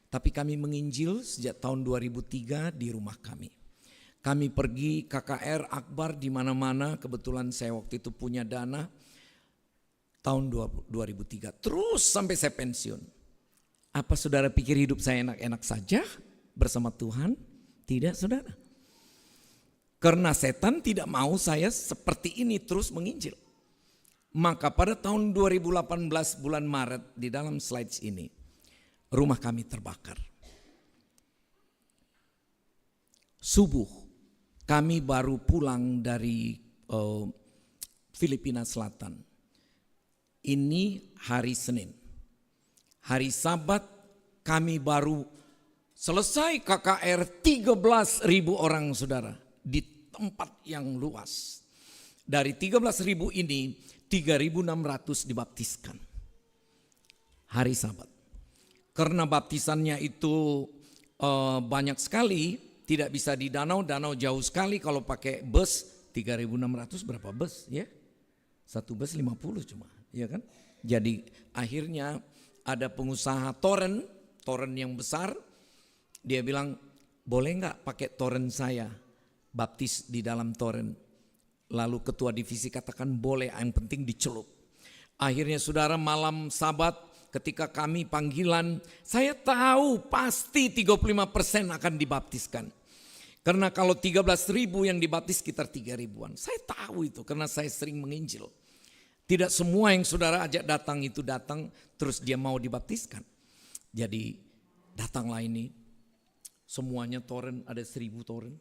Tapi kami menginjil sejak tahun 2003 di rumah kami. Kami pergi KKR Akbar di mana-mana, kebetulan saya waktu itu punya dana tahun 2003. Terus sampai saya pensiun. Apa saudara pikir hidup saya enak-enak saja bersama Tuhan? Tidak saudara. Karena setan tidak mau saya seperti ini terus menginjil. Maka pada tahun 2018 bulan Maret di dalam slides ini, rumah kami terbakar. Subuh kami baru pulang dari Filipina Selatan. Ini hari Senin. Hari Sabat kami baru selesai KKR 13.000 orang saudara. Di tempat yang luas. Dari 13.000 ini 3.600 dibaptiskan. Hari Sabat. Karena baptisannya itu banyak sekali, tidak bisa di danau jauh sekali. Kalau pakai bus 3.600 berapa bus ya? Satu bus 50 cuma, ya kan? Jadi akhirnya ada pengusaha toren yang besar, dia bilang boleh nggak pakai toren saya baptis di dalam toren. Lalu ketua divisi katakan boleh, yang penting dicelup. Akhirnya saudara malam Sabat ketika kami panggilan, saya tahu pasti 35% akan dibaptiskan. Karena kalau 13.000 yang dibaptis sekitar 3.000-an. Saya tahu itu karena saya sering menginjil. Tidak semua yang saudara ajak datang itu datang terus dia mau dibaptiskan. Jadi datanglah ini. Semuanya toren, ada 1.000 toren.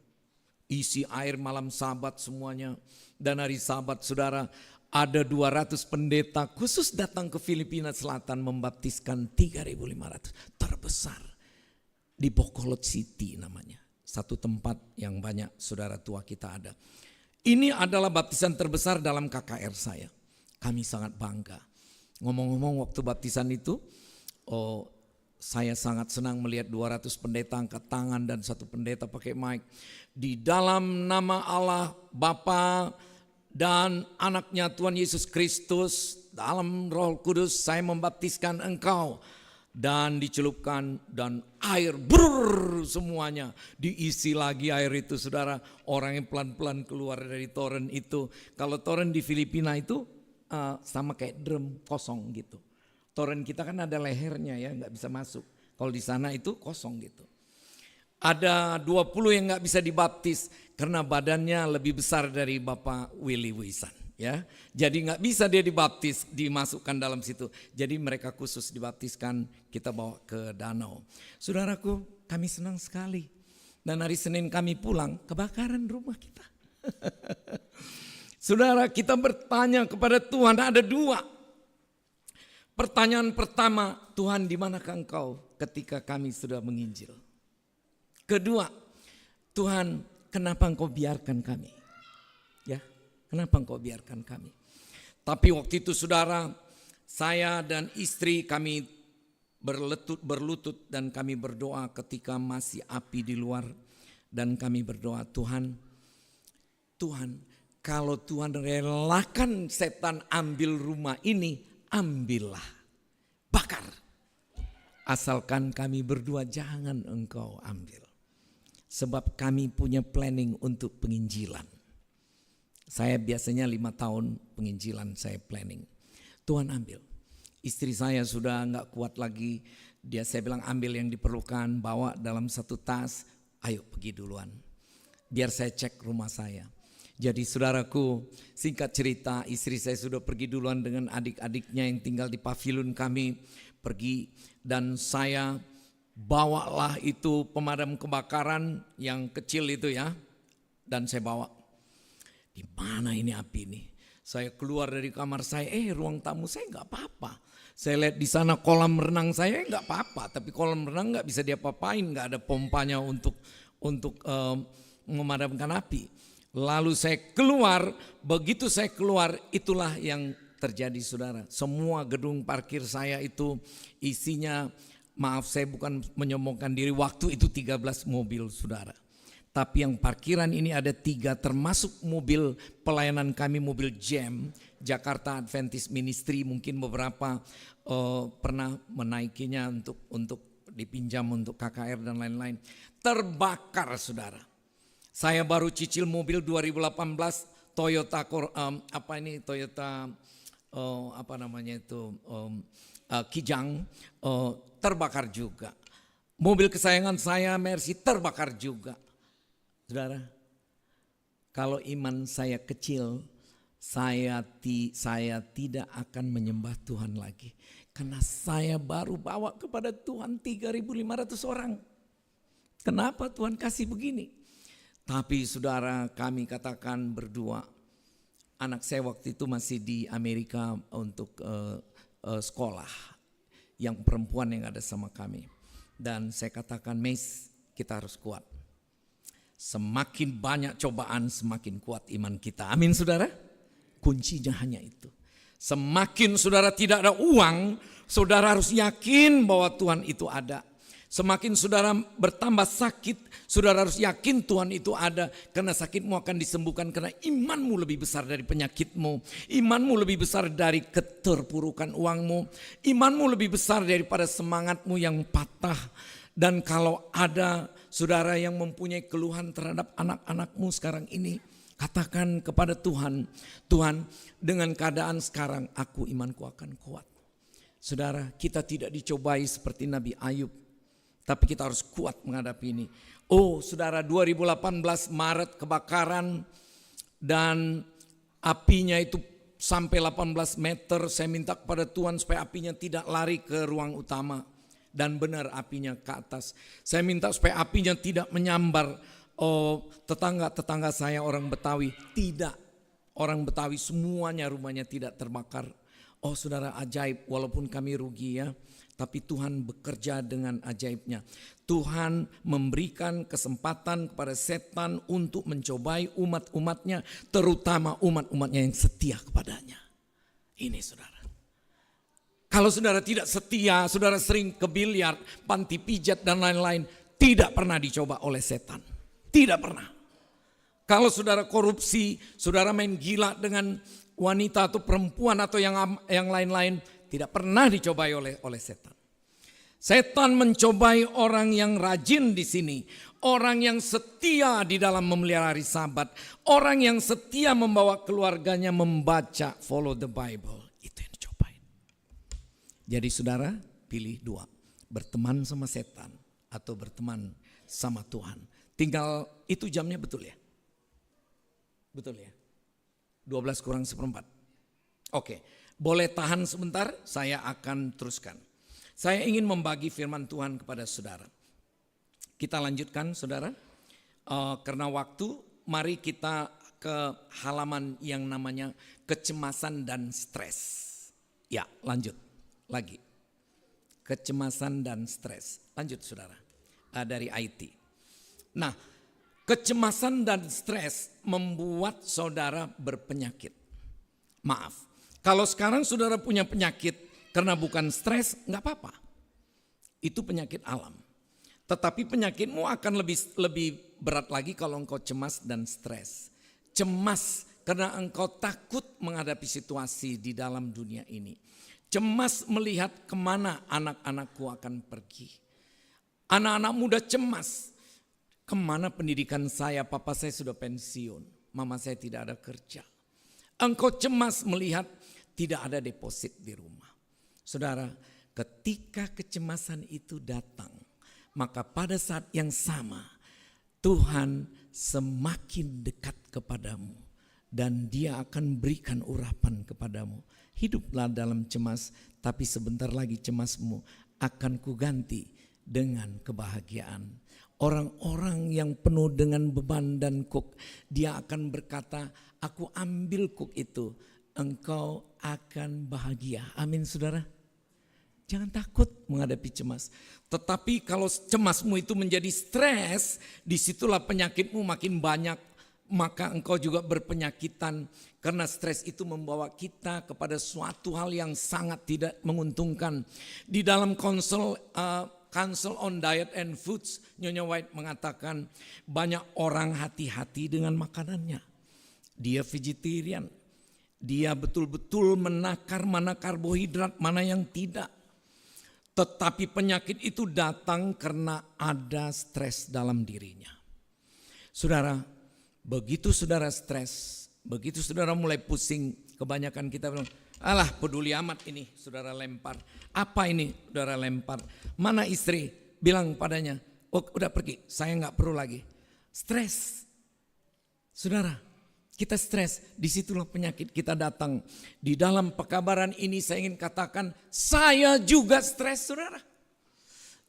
Isi air malam Sabat semuanya. Dan hari Sabat saudara ada 200 pendeta khusus datang ke Filipina Selatan membaptiskan 3.500. Terbesar di Bacolod City namanya. Satu tempat yang banyak saudara tua kita ada. Ini adalah baptisan terbesar dalam KKR saya. Kami sangat bangga. Ngomong-ngomong waktu baptisan itu, saya sangat senang melihat 200 pendeta angkat tangan dan satu pendeta pakai mic. Di dalam nama Allah Bapa dan anaknya Tuhan Yesus Kristus, dalam Roh Kudus saya membaptiskan engkau. Dan dicelupkan dan air brrrr semuanya diisi lagi air itu saudara. Orang yang pelan-pelan keluar dari toren itu. Kalau toren di Filipina itu sama kayak drum kosong gitu. Toren kita kan ada lehernya ya, nggak bisa masuk. Kalau di sana itu kosong gitu. Ada 20 yang nggak bisa dibaptis karena badannya lebih besar dari Bapak Willy Wisan. Ya, jadi nggak bisa dia dibaptis, dimasukkan dalam situ. Jadi mereka khusus dibaptiskan, kita bawa ke danau. Saudaraku, kami senang sekali. Dan hari Senin kami pulang, kebakaran rumah kita. Saudara, kita bertanya kepada Tuhan, ada 2. Pertanyaan pertama, Tuhan di manakah engkau ketika kami sudah menginjil? Kedua, Tuhan, kenapa Engkau biarkan kami? Ya, kenapa Engkau biarkan kami? Tapi waktu itu saudara, saya dan istri kami berlutut dan kami berdoa ketika masih api di luar. Dan kami berdoa, Tuhan, kalau Tuhan relakan setan ambil rumah ini, ambillah, bakar. Asalkan kami berdua jangan Engkau ambil. Sebab kami punya planning untuk penginjilan. Saya biasanya 5 tahun penginjilan saya planning. Tuhan ambil. Istri saya sudah enggak kuat lagi. Saya bilang ambil yang diperlukan, bawa dalam satu tas. Ayo pergi duluan. Biar saya cek rumah saya. Jadi saudaraku, singkat cerita, istri saya sudah pergi duluan dengan adik-adiknya yang tinggal di pavilion kami. Pergi dan saya bawalah itu pemadam kebakaran yang kecil itu ya. Dan saya bawa. Di mana ini api ini? Saya keluar dari kamar saya, ruang tamu saya enggak apa-apa. Saya lihat di sana kolam renang saya enggak apa-apa, tapi kolam renang enggak bisa diapa-apain, enggak ada pompanya untuk memadamkan api. Lalu saya keluar, begitu saya keluar itulah yang terjadi saudara. Semua gedung parkir saya itu isinya, maaf saya bukan menyombongkan diri, waktu itu 13 mobil saudara. Tapi yang parkiran ini ada 3 termasuk mobil pelayanan kami, mobil Jam, Jakarta Adventist Ministry, mungkin beberapa pernah menaikinya untuk dipinjam untuk KKR dan lain-lain. Terbakar saudara. Saya baru cicil mobil 2018 Toyota Kijang, terbakar juga. Mobil kesayangan saya Mercy terbakar juga. Saudara, kalau iman saya kecil, saya tidak akan menyembah Tuhan lagi. Karena saya baru bawa kepada Tuhan 3.500 orang. Kenapa Tuhan kasih begini? Tapi saudara, kami katakan berdua, anak saya waktu itu masih di Amerika untuk sekolah, yang perempuan yang ada sama kami. Dan saya katakan, Mes, kita harus kuat. Semakin banyak cobaan, semakin kuat iman kita. Amin saudara. Kuncinya hanya itu. Semakin saudara tidak ada uang, saudara harus yakin bahwa Tuhan itu ada. Semakin saudara bertambah sakit, saudara harus yakin Tuhan itu ada. Karena sakitmu akan disembuhkan karena imanmu lebih besar dari penyakitmu. Imanmu lebih besar dari keterpurukan uangmu. Imanmu lebih besar daripada semangatmu yang patah. Dan kalau ada saudara yang mempunyai keluhan terhadap anak-anakmu sekarang ini, katakan kepada Tuhan, Tuhan dengan keadaan sekarang aku imanku akan kuat. Saudara, kita tidak dicobai seperti Nabi Ayub, tapi kita harus kuat menghadapi ini. Oh saudara, 2018 Maret kebakaran dan apinya itu sampai 18 meter. Saya minta kepada Tuhan supaya apinya tidak lari ke ruang utama. Dan benar apinya ke atas. Saya minta supaya apinya tidak menyambar. Tetangga-tetangga saya orang Betawi. Tidak. Orang Betawi semuanya rumahnya tidak terbakar. Oh saudara, ajaib, walaupun kami rugi ya. Tapi Tuhan bekerja dengan ajaibnya. Tuhan memberikan kesempatan kepada setan untuk mencobai umat-umatnya. Terutama umat-umatnya yang setia kepadanya. Ini saudara. Kalau saudara tidak setia, saudara sering ke biliar, panti pijat dan lain-lain, tidak pernah dicoba oleh setan. Tidak pernah. Kalau saudara korupsi, saudara main gila dengan wanita atau perempuan atau yang lain-lain, tidak pernah dicobai oleh setan. Setan mencobai orang yang rajin di sini, orang yang setia di dalam memelihara hari Sabat, orang yang setia membawa keluarganya membaca, follow the Bible. Itu yang dicobai. Jadi saudara pilih 2, berteman sama setan atau berteman sama Tuhan. Tinggal itu jamnya betul ya? Betul ya? 12 kurang 1/4. Oke, boleh tahan sebentar, saya akan teruskan. Saya ingin membagi firman Tuhan kepada saudara. Kita lanjutkan saudara. Karena waktu, mari kita ke halaman yang namanya kecemasan dan stres. Ya, lanjut. Lagi. Kecemasan dan stres. Lanjut saudara. Dari IT. Nah, kecemasan dan stres membuat saudara berpenyakit. Maaf, kalau sekarang saudara punya penyakit karena bukan stres, nggak apa-apa. Itu penyakit alam. Tetapi penyakitmu akan lebih berat lagi kalau engkau cemas dan stres. Cemas karena engkau takut menghadapi situasi di dalam dunia ini. Cemas melihat kemana anak-anakku akan pergi. Anak-anak muda cemas. Kemana pendidikan saya, papa saya sudah pensiun. Mama saya tidak ada kerja. Engkau cemas melihat tidak ada deposit di rumah. Saudara, ketika kecemasan itu datang, maka pada saat yang sama Tuhan semakin dekat kepadamu. Dan dia akan berikan urapan kepadamu. Hiduplah dalam cemas, tapi sebentar lagi cemasmu akan kuganti dengan kebahagiaan. Orang-orang yang penuh dengan beban dan kuk, dia akan berkata, aku ambil kuk itu, engkau akan bahagia. Amin saudara. Jangan takut menghadapi cemas. Tetapi kalau cemasmu itu menjadi stres, disitulah penyakitmu makin banyak. Maka engkau juga berpenyakitan karena stres itu membawa kita kepada suatu hal yang sangat tidak menguntungkan. Di dalam Council on Diet and Foods, Nyonya White mengatakan banyak orang hati-hati dengan makanannya. Dia vegetarian, dia betul-betul menakar mana karbohidrat, mana yang tidak. Tetapi penyakit itu datang karena ada stres dalam dirinya. Saudara, begitu saudara stres, begitu saudara mulai pusing, kebanyakan kita bilang, alah peduli amat ini, saudara lempar. Apa ini, saudara lempar? Mana istri? Bilang padanya, oh udah pergi, saya gak perlu lagi. Stres. Saudara, kita stres, disitulah penyakit kita datang. Di dalam pekabaran ini saya ingin katakan, saya juga stres saudara.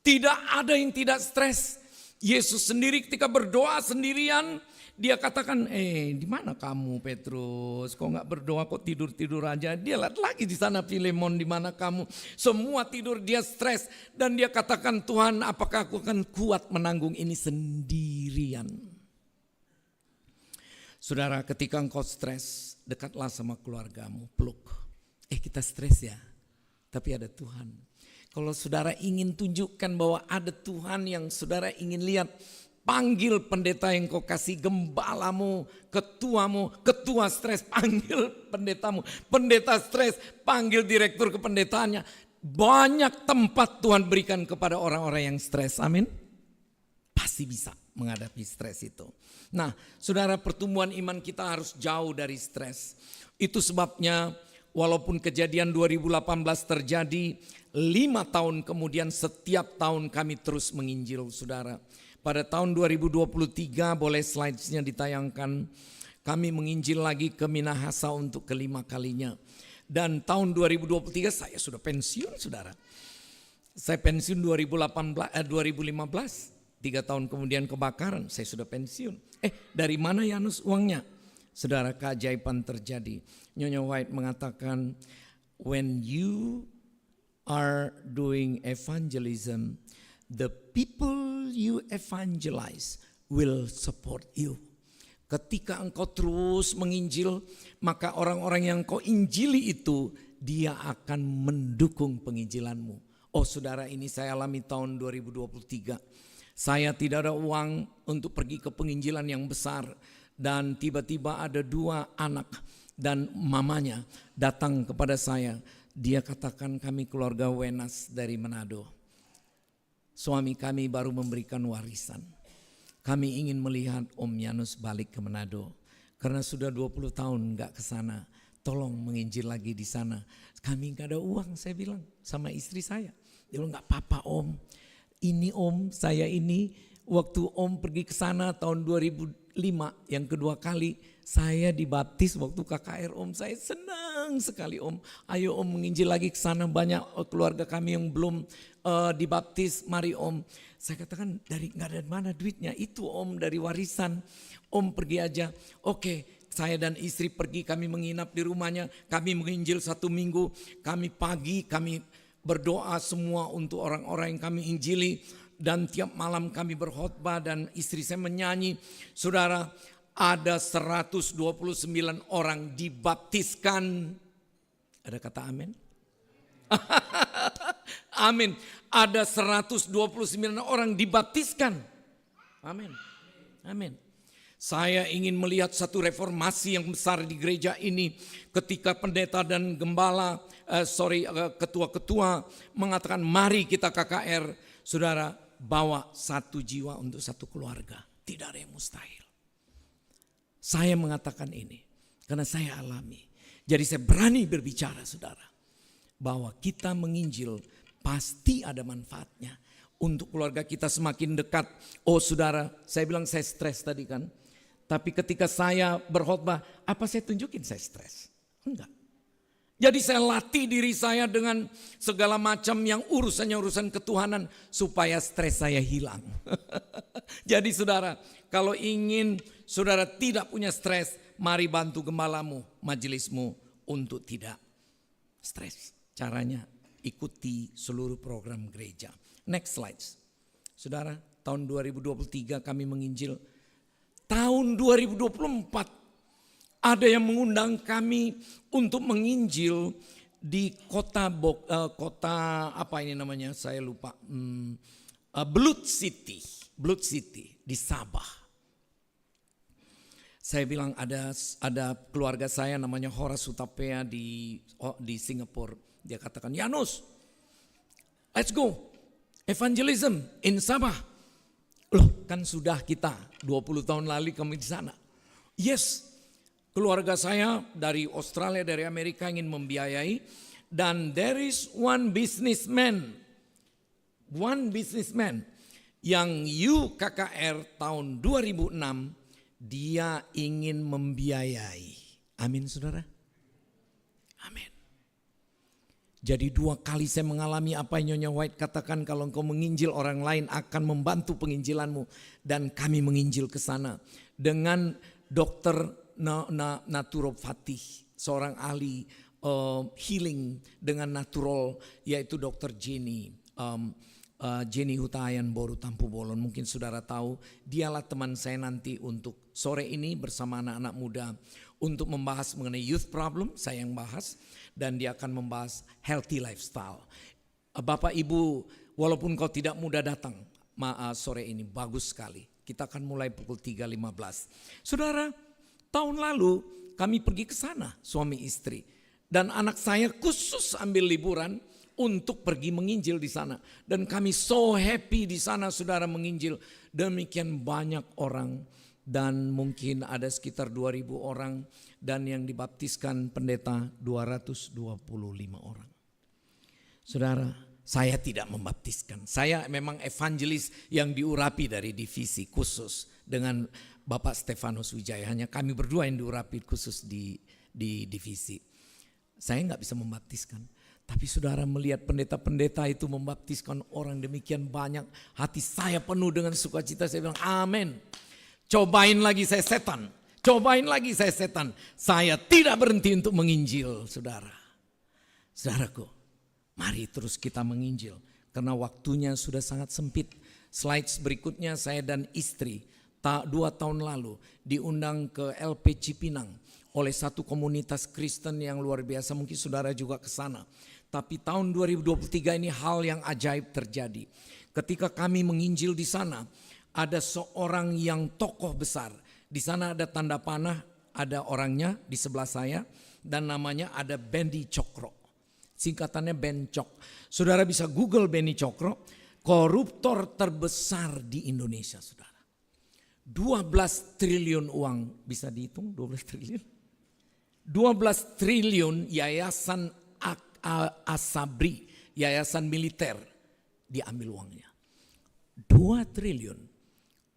Tidak ada yang tidak stres. Yesus sendiri ketika berdoa sendirian, dia katakan, di mana kamu Petrus? Kok nggak berdoa, kok tidur-tidur aja? Dia lihat lagi di sana Filemon, di mana kamu? Semua tidur, dia stres. Dan dia katakan, Tuhan apakah aku akan kuat menanggung ini sendirian? Saudara, ketika engkau stres, dekatlah sama keluargamu, peluk. Kita stres ya, tapi ada Tuhan. Kalau saudara ingin tunjukkan bahwa ada Tuhan yang saudara ingin lihat, panggil pendeta yang kau kasih, gembalamu, ketuamu, ketua stres, panggil pendetamu. Pendeta stres, panggil direktur kependetaannya. Banyak tempat Tuhan berikan kepada orang-orang yang stres, amin. Pasti bisa menghadapi stres itu. Nah, saudara, pertumbuhan iman kita harus jauh dari stres. Itu sebabnya walaupun kejadian 2018 terjadi, 5 tahun kemudian setiap tahun kami terus menginjil saudara. Pada tahun 2023, boleh slidesnya ditayangkan, kami menginjil lagi ke Minahasa untuk kelima kalinya. Dan tahun 2023 saya sudah pensiun saudara. Saya pensiun 2015, 3 tahun kemudian kebakaran, saya sudah pensiun. Dari mana Yanus uangnya? Saudara, keajaiban terjadi. Nyonya White mengatakan, when you are doing evangelism, the people you evangelize will support you. Ketika engkau terus menginjil, maka orang-orang yang kau injili itu, dia akan mendukung penginjilanmu. Oh saudara, ini saya alami tahun 2023. Saya tidak ada uang untuk pergi ke penginjilan yang besar. Dan tiba-tiba ada 2 anak dan mamanya datang kepada saya. Dia katakan, kami keluarga Wenas dari Manado. Suami kami baru memberikan warisan. Kami ingin melihat Om Yanus balik ke Manado. Karena sudah 20 tahun gak ke sana. Tolong menginjil lagi di sana. Kami gak ada uang, saya bilang sama istri saya. Dia bilang, gak apa-apa Om. Ini Om, saya ini waktu Om pergi ke sana tahun 2005 yang kedua kali, saya dibaptis waktu KKR Om. Saya senang sekali Om. Ayo Om menginjil lagi ke sana, banyak keluarga kami yang belum dibaptis. Mari Om. Saya katakan, dari nggak ada mana duitnya, itu Om dari warisan. Om pergi aja. Oke, saya dan istri pergi, kami menginap di rumahnya. Kami menginjil 1 minggu. Kami pagi, kami berdoa semua untuk orang-orang yang kami injili. dan tiap malam kami berkhotbah dan istri saya menyanyi. Saudara, ada 129 orang dibaptiskan. Ada kata amin? Amin. Ada 129 orang dibaptiskan. Amin. Amin. Saya ingin melihat satu reformasi yang besar di gereja ini ketika pendeta dan gembala, ketua-ketua mengatakan mari kita KKR. Saudara, bawa satu jiwa untuk satu keluarga. Tidak ada yang mustahil. Saya mengatakan ini karena saya alami. Jadi saya berani berbicara, saudara, bahwa kita menginjil pasti ada manfaatnya. Untuk keluarga kita semakin dekat. Oh saudara, saya bilang saya stres tadi kan. Tapi ketika saya berkhotbah, apa saya tunjukin saya stres? Enggak. Jadi saya latih diri saya dengan segala macam yang urusannya urusan ketuhanan supaya stres saya hilang. Jadi saudara, kalau ingin saudara tidak punya stres, mari bantu gembalamu, majelismu untuk tidak stres. Caranya ikuti seluruh program gereja. Next slide. Saudara, tahun 2023 kami menginjil. Tahun 2024 ada yang mengundang kami untuk menginjil di kota apa ini namanya saya lupa. Blut City di Sabah. Saya bilang ada keluarga saya namanya Horace Utapea di Singapura. Dia katakan, Yanus, let's go evangelism in Sabah. Loh, kan sudah kita 20 tahun lalu kami di sana. Yes, keluarga saya dari Australia, dari Amerika ingin membiayai. Dan there is one businessman yang UKKR tahun 2006 dia ingin membiayai. Amin saudara. Amin. Jadi 2 kali saya mengalami apa yang Nyonya White katakan, kalau engkau menginjil orang lain akan membantu penginjilanmu. Dan kami menginjil ke sana dengan dokter naturopati, seorang ahli healing dengan natural, yaitu dokter Jenny Hutahayan Boru Tampu Bolon. Mungkin saudara tahu, dialah teman saya nanti untuk sore ini bersama anak-anak muda untuk membahas mengenai youth problem, saya yang bahas. Dan dia akan membahas healthy lifestyle. Bapak Ibu, walaupun kau tidak mudah datang sore ini, bagus sekali. Kita akan mulai pukul 3.15. Saudara, tahun lalu kami pergi ke sana, suami istri. Dan anak saya khusus ambil liburan untuk pergi menginjil di sana. Dan kami so happy di sana saudara menginjil. Demikian banyak orang. Dan mungkin ada sekitar 2.000 orang. Dan yang dibaptiskan pendeta 225 orang. Saudara, saya tidak membaptiskan. Saya memang evangelis yang diurapi dari divisi khusus dengan Bapak Stefanus Wijaya. Hanya kami berdua yang diurapi khusus di divisi. Saya nggak bisa membaptiskan. Tapi saudara melihat pendeta-pendeta itu membaptiskan orang demikian banyak. Hati saya penuh dengan sukacita. Saya bilang amin. Cobain lagi saya setan. Cobain lagi saya setan. Saya tidak berhenti untuk menginjil, saudara. Saudaraku, mari terus kita menginjil. Karena waktunya sudah sangat sempit. Slides berikutnya, saya dan istri 2 tahun lalu diundang ke LP Cipinang oleh satu komunitas Kristen yang luar biasa. Mungkin saudara juga ke sana. Tapi tahun 2023 ini hal yang ajaib terjadi. Ketika kami menginjil di sana, ada seorang yang tokoh besar. Di sana ada tanda panah, ada orangnya di sebelah saya, dan namanya ada Benny Cokro. Singkatannya Bencok. Saudara bisa Google Benny Cokro, koruptor terbesar di Indonesia, saudara. 12 triliun uang, bisa dihitung 12 triliun? 12 triliun yayasan Asabri, yayasan militer, diambil uangnya. 2 triliun.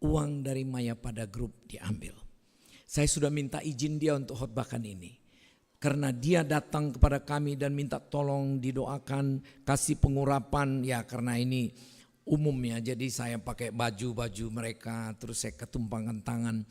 Uang dari Mayapada Group diambil. Saya sudah minta izin dia untuk khotbahkan ini. Karena dia datang kepada kami dan minta tolong didoakan, kasih pengurapan. Ya karena ini umum ya, jadi saya pakai baju-baju mereka, terus saya ketumpangan tangan.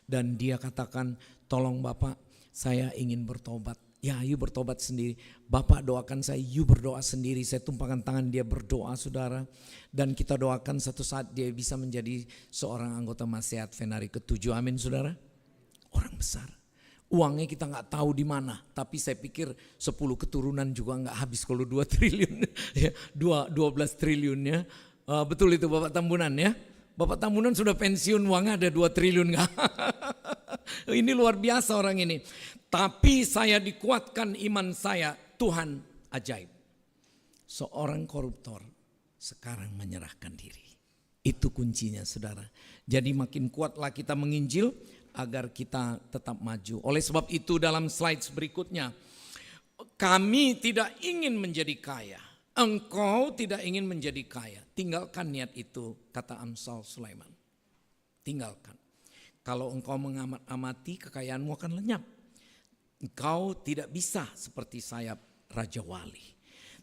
Dan dia katakan, tolong Bapak, saya ingin bertobat. Ya, you bertobat sendiri. Bapak doakan saya, you berdoa sendiri. Saya tumpahkan tangan dia berdoa, saudara. Dan kita doakan satu saat dia bisa menjadi seorang anggota Masehat Venari ke-7. Amin, saudara. Orang besar. Uangnya kita gak tahu di mana. Tapi saya pikir 10 keturunan juga gak habis kalau 2 triliun. 12 triliunnya. Betul itu Bapak Tambunan ya. Bapak Tambunan sudah pensiun, uangnya ada 2 triliun gak? Ini luar biasa orang ini. Tapi saya dikuatkan iman saya, Tuhan ajaib. Seorang koruptor sekarang menyerahkan diri. Itu kuncinya saudara. Jadi makin kuatlah kita menginjil agar kita tetap maju. Oleh sebab itu dalam slides berikutnya, kami tidak ingin menjadi kaya. Engkau tidak ingin menjadi kaya. Tinggalkan niat itu, kata Amsal Sulaiman. Tinggalkan. Kalau engkau mengamati, kekayaanmu akan lenyap. Engkau tidak bisa seperti sayap Raja Wali.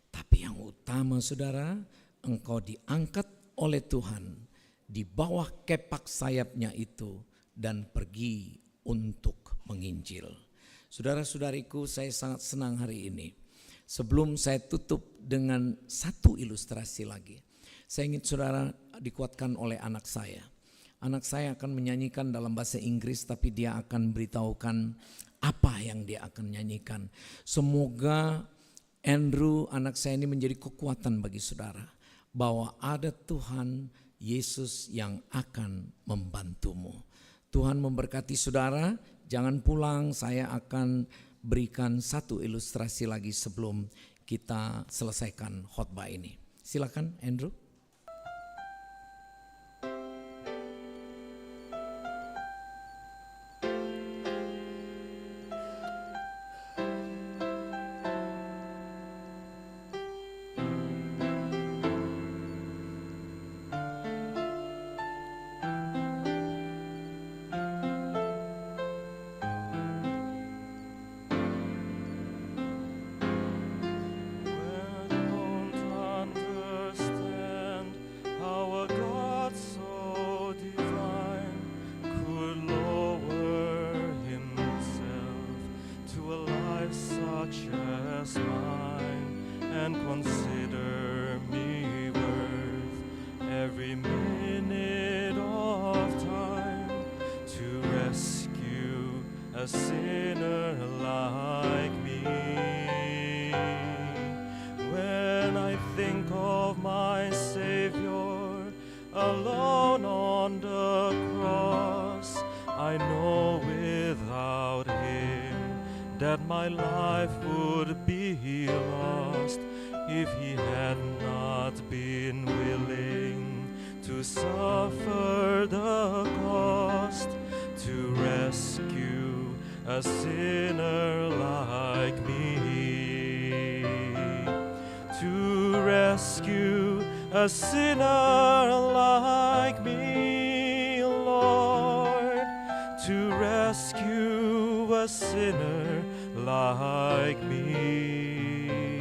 Tapi yang utama saudara, engkau diangkat oleh Tuhan di bawah kepak sayapnya itu dan pergi untuk menginjil. Saudara-saudariku, saya sangat senang hari ini. Sebelum saya tutup dengan satu ilustrasi lagi. Saya ingin saudara dikuatkan oleh anak saya. Anak saya akan menyanyikan dalam bahasa Inggris, tapi dia akan beritahukan apa yang dia akan nyanyikan. Semoga Andrew anak saya ini menjadi kekuatan bagi saudara. Bahwa ada Tuhan Yesus yang akan membantumu. Tuhan memberkati saudara. Jangan pulang, saya akan berikan satu ilustrasi lagi sebelum kita selesaikan khotbah ini. Silakan Andrew. A sinner like me, Lord, to rescue a sinner like me.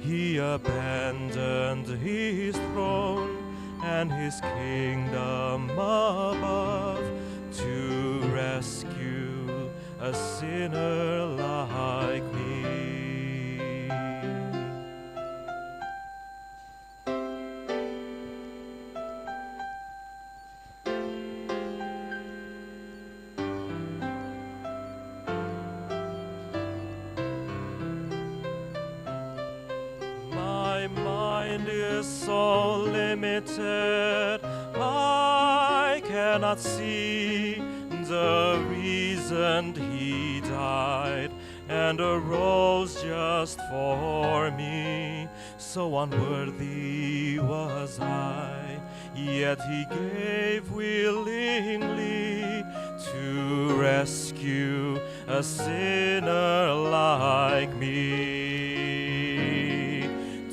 He abandoned his throne and his kingdom above to rescue a sinner like me. So limited, I cannot see the reason he died and arose just for me. So unworthy was I, yet he gave willingly to rescue a sinner like me.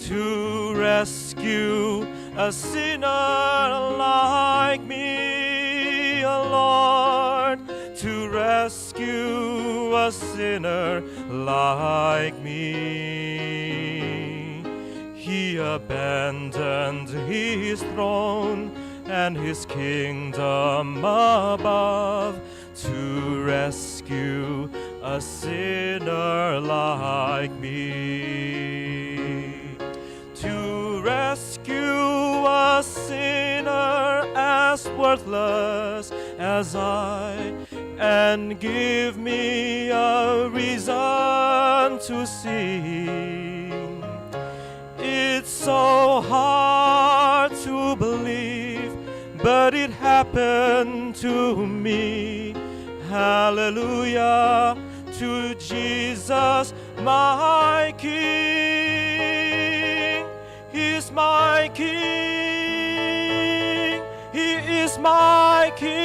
To rescue a sinner like me, Lord, to rescue a sinner like me. He abandoned his throne and his kingdom above to rescue a sinner like me. To rescue a sinner as worthless as I, and give me a reason to sing. It's so hard to believe, but it happened to me. Hallelujah to Jesus, my King. He's my King. He is my King.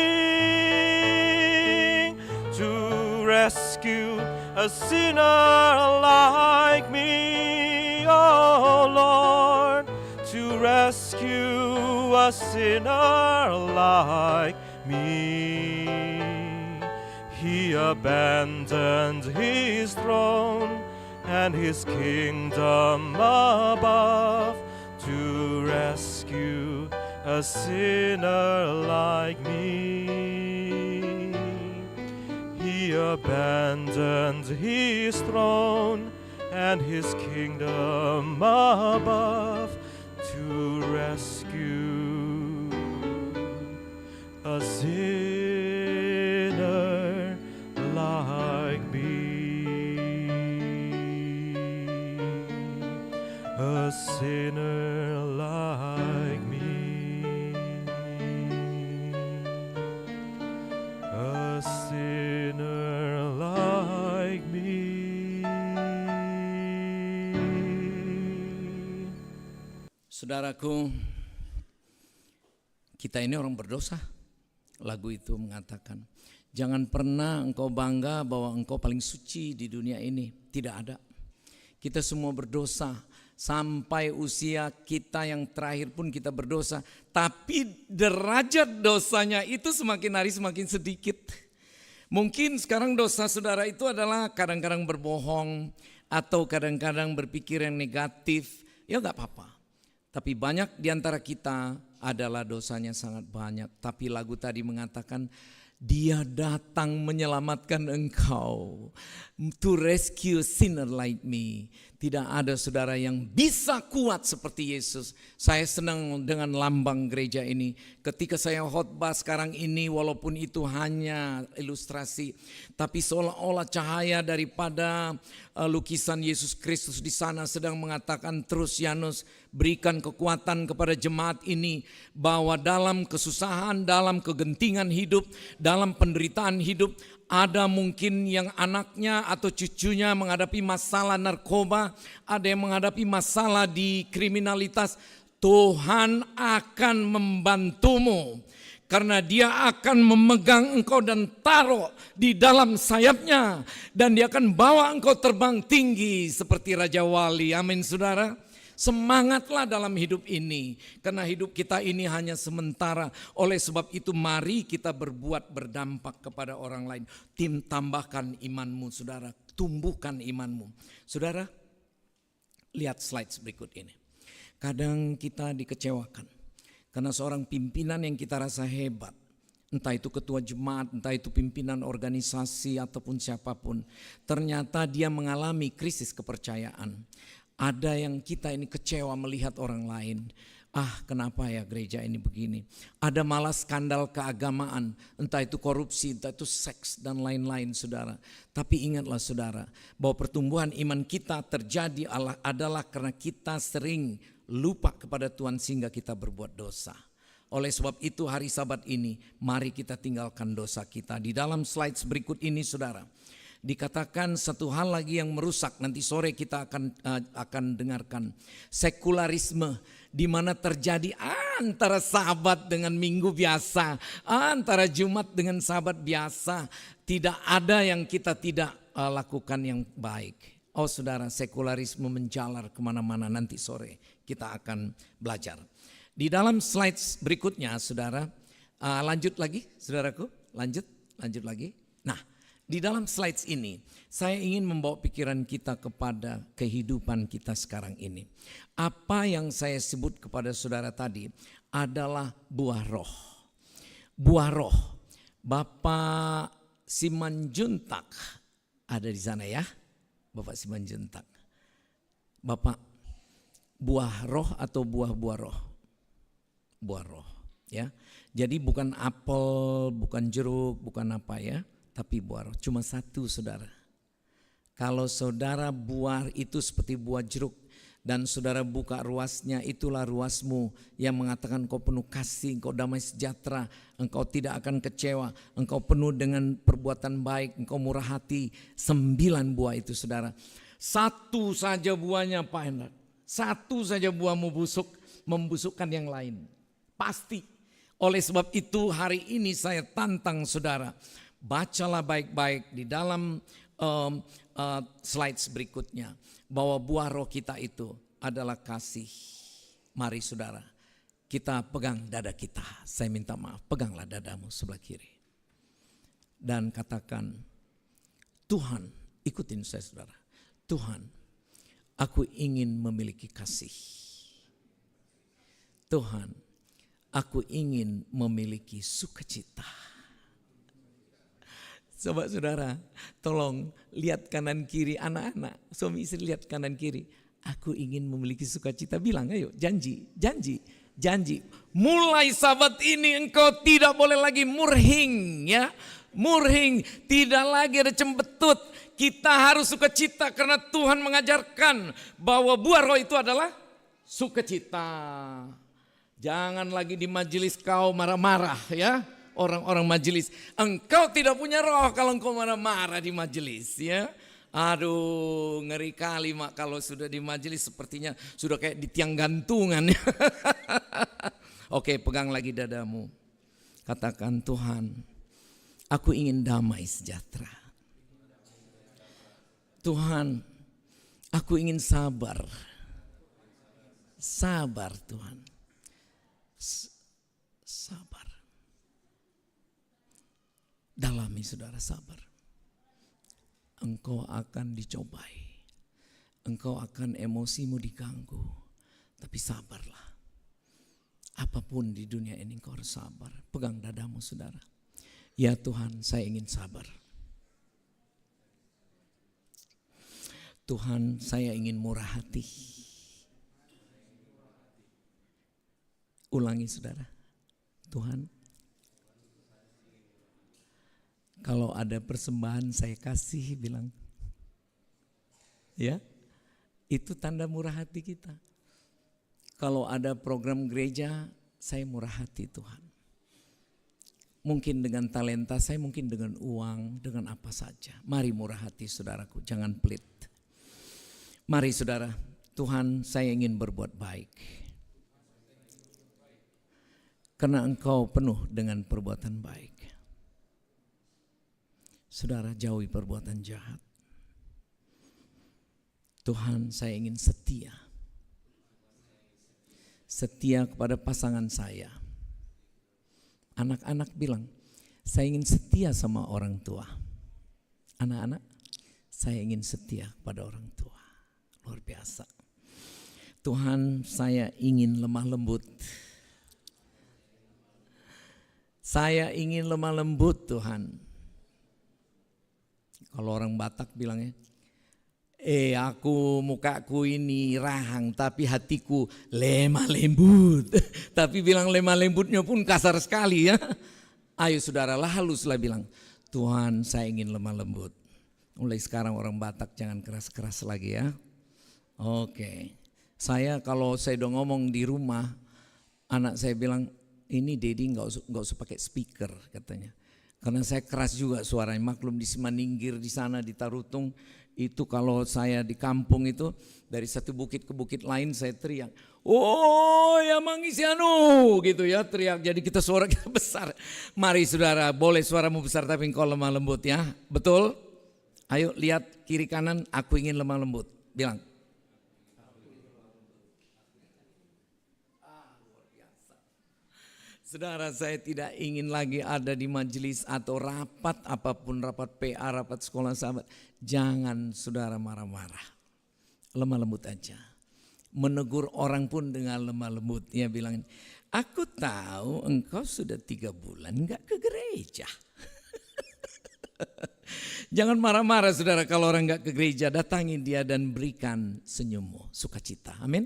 To rescue a sinner like me, oh Lord. To rescue a sinner like me. He abandoned his throne and his kingdom above to rescue a sinner like me. He abandoned his throne and his kingdom above to rescue a sinner like me, a sinner like me, a sinner like me. Saudaraku, kita ini orang berdosa. Lagu itu mengatakan, jangan pernah engkau bangga bahwa engkau paling suci di dunia ini. Tidak ada. Kita semua berdosa. Sampai usia kita yang terakhir pun kita berdosa. Tapi derajat dosanya itu semakin hari semakin sedikit. Mungkin sekarang dosa saudara itu adalah kadang-kadang berbohong. Atau kadang-kadang berpikir yang negatif. Ya gak apa-apa. Tapi banyak di antara kita adalah dosanya sangat banyak. Tapi lagu tadi mengatakan, Dia datang menyelamatkan engkau. To rescue sinner like me. Tidak ada saudara yang bisa kuat seperti Yesus. Saya senang dengan lambang gereja ini. Ketika saya khotbah sekarang ini, walaupun itu hanya ilustrasi, tapi seolah-olah cahaya daripada lukisan Yesus Kristus di sana sedang mengatakan, terus Yanus, berikan kekuatan kepada jemaat ini, bahwa dalam kesusahan, dalam kegentingan hidup, dalam penderitaan hidup, ada mungkin yang anaknya atau cucunya menghadapi masalah narkoba, ada yang menghadapi masalah di kriminalitas. Tuhan akan membantumu, karena Dia akan memegang engkau dan taruh di dalam sayapnya, dan Dia akan bawa engkau terbang tinggi seperti Raja Wali. Amin saudara. Semangatlah dalam hidup ini, karena hidup kita ini hanya sementara. Oleh sebab itu mari kita berbuat berdampak kepada orang lain. Tambahkan imanmu saudara, tumbuhkan imanmu. Saudara, lihat slide berikut ini. Kadang kita dikecewakan karena seorang pimpinan yang kita rasa hebat, entah itu ketua jemaat, entah itu pimpinan organisasi ataupun siapapun, ternyata dia mengalami krisis kepercayaan. Ada yang kita ini kecewa melihat orang lain. Kenapa ya gereja ini begini? Ada malah skandal keagamaan, entah itu korupsi, entah itu seks dan lain-lain saudara. Tapi ingatlah saudara, bahwa pertumbuhan iman kita terjadi adalah karena kita sering lupa kepada Tuhan sehingga kita berbuat dosa. Oleh sebab itu hari Sabat ini, mari kita tinggalkan dosa kita. Di dalam slide berikut ini saudara, dikatakan satu hal lagi yang merusak, nanti sore kita akan dengarkan. Sekularisme, di mana terjadi antara Sabat dengan Minggu biasa, antara Jumat dengan Sabat biasa. Tidak ada yang kita tidak lakukan yang baik. Oh saudara, sekularisme menjalar kemana-mana, nanti sore kita akan belajar. Di dalam slide berikutnya saudara, lanjut lagi saudaraku, lanjut lagi. Nah, di dalam slides ini, saya ingin membawa pikiran kita kepada kehidupan kita sekarang ini. Apa yang saya sebut kepada saudara tadi adalah buah roh. Buah roh. Bapak Simanjuntak Ada di sana ya, Bapak Simanjuntak. Bapak, buah roh atau buah-buah roh? Buah roh ya. Jadi bukan apel, bukan jeruk, bukan apa ya, tapi buah roh. Cuma satu saudara. Kalau saudara buah itu seperti buah jeruk dan saudara buka ruasnya, itulah ruasmu yang mengatakan engkau penuh kasih, engkau damai sejahtera, engkau tidak akan kecewa, engkau penuh dengan perbuatan baik, engkau murah hati. 9 buah itu saudara. Satu saja buahnya Pak Hendra, satu saja buahmu membusukkan yang lain. Pasti. Oleh sebab itu hari ini saya tantang saudara, bacalah baik-baik di dalam slides berikutnya, bahwa buah roh kita itu adalah kasih. Mari saudara, kita pegang dada kita. Saya minta maaf, peganglah dadamu sebelah kiri. Dan katakan, Tuhan, ikutin saya saudara. Tuhan, aku ingin memiliki kasih. Tuhan, aku ingin memiliki sukacita. Sobat saudara, tolong lihat kanan kiri anak-anak. Suami istri lihat kanan kiri. Aku ingin memiliki sukacita. Bilang, ayo janji, janji, janji. Mulai sabat ini engkau tidak boleh lagi murhing ya. Murhing, tidak lagi ada cembetut. Kita harus sukacita karena Tuhan mengajarkan bahwa buah roh itu adalah sukacita. Jangan lagi di majelis kau marah-marah ya. Orang-orang majelis, engkau tidak punya roh kalau engkau marah-marah di majelis ya. Aduh, ngeri kali mak kalau sudah di majelis sepertinya sudah kayak di tiang gantungan. Oke, pegang lagi dadamu. Katakan, Tuhan, aku ingin damai sejahtera. Tuhan, aku ingin sabar. Sabar Tuhan. Sabar. Dalami saudara, sabar. Engkau akan dicobai. Engkau akan emosimu diganggu. Tapi sabarlah. Apapun di dunia ini engkau harus sabar. Pegang dadamu saudara. Ya Tuhan, saya ingin sabar. Tuhan, saya ingin murah hati. Ulangi saudara. Tuhan, kalau ada persembahan saya kasih, bilang. Ya, itu tanda murah hati kita. Kalau ada program gereja, saya murah hati Tuhan. Mungkin dengan talenta saya, mungkin dengan uang, dengan apa saja. Mari murah hati saudaraku, jangan pelit. Mari saudara, Tuhan, saya ingin berbuat baik. Karena engkau penuh dengan perbuatan baik. Saudara, jauhi perbuatan jahat. Tuhan, saya ingin setia. Setia kepada pasangan saya. Anak-anak bilang, saya ingin setia sama orang tua. Anak-anak, saya ingin setia kepada orang tua. Luar biasa. Tuhan, saya ingin lemah lembut. Saya ingin lemah lembut Tuhan. Kalau orang Batak bilangnya, aku mukaku ini rahang tapi hatiku lemah lembut. Tapi bilang lemah lembutnya pun kasar sekali ya. Ayo saudara, haluslah bilang, Tuhan saya ingin lemah lembut. Mulai sekarang orang Batak jangan keras-keras lagi ya. Oke. Saya kalau saya udah ngomong di rumah, anak saya bilang, ini Dedi nggak usah pakai speaker katanya. Karena saya keras juga suaranya, maklum di Simaningkir di sana di Tarutung itu kalau saya di kampung itu dari satu bukit ke bukit lain saya teriak, oh ya Mangisianu gitu ya teriak, jadi kita suara kita besar. Mari saudara, boleh suaramu besar tapi engkau lemah lembut ya, betul? Ayo lihat kiri kanan, aku ingin lemah lembut, bilang. Saudara, saya tidak ingin lagi ada di majelis atau rapat apapun, rapat PA, rapat sekolah sahabat. Jangan saudara marah-marah. Lemah lembut aja. Menegur orang pun dengan lemah lembut. Dia bilang, aku tahu engkau sudah 3 bulan gak ke gereja. Jangan marah-marah saudara kalau orang gak ke gereja. Datangi dia dan berikan senyummu, sukacita. Amin.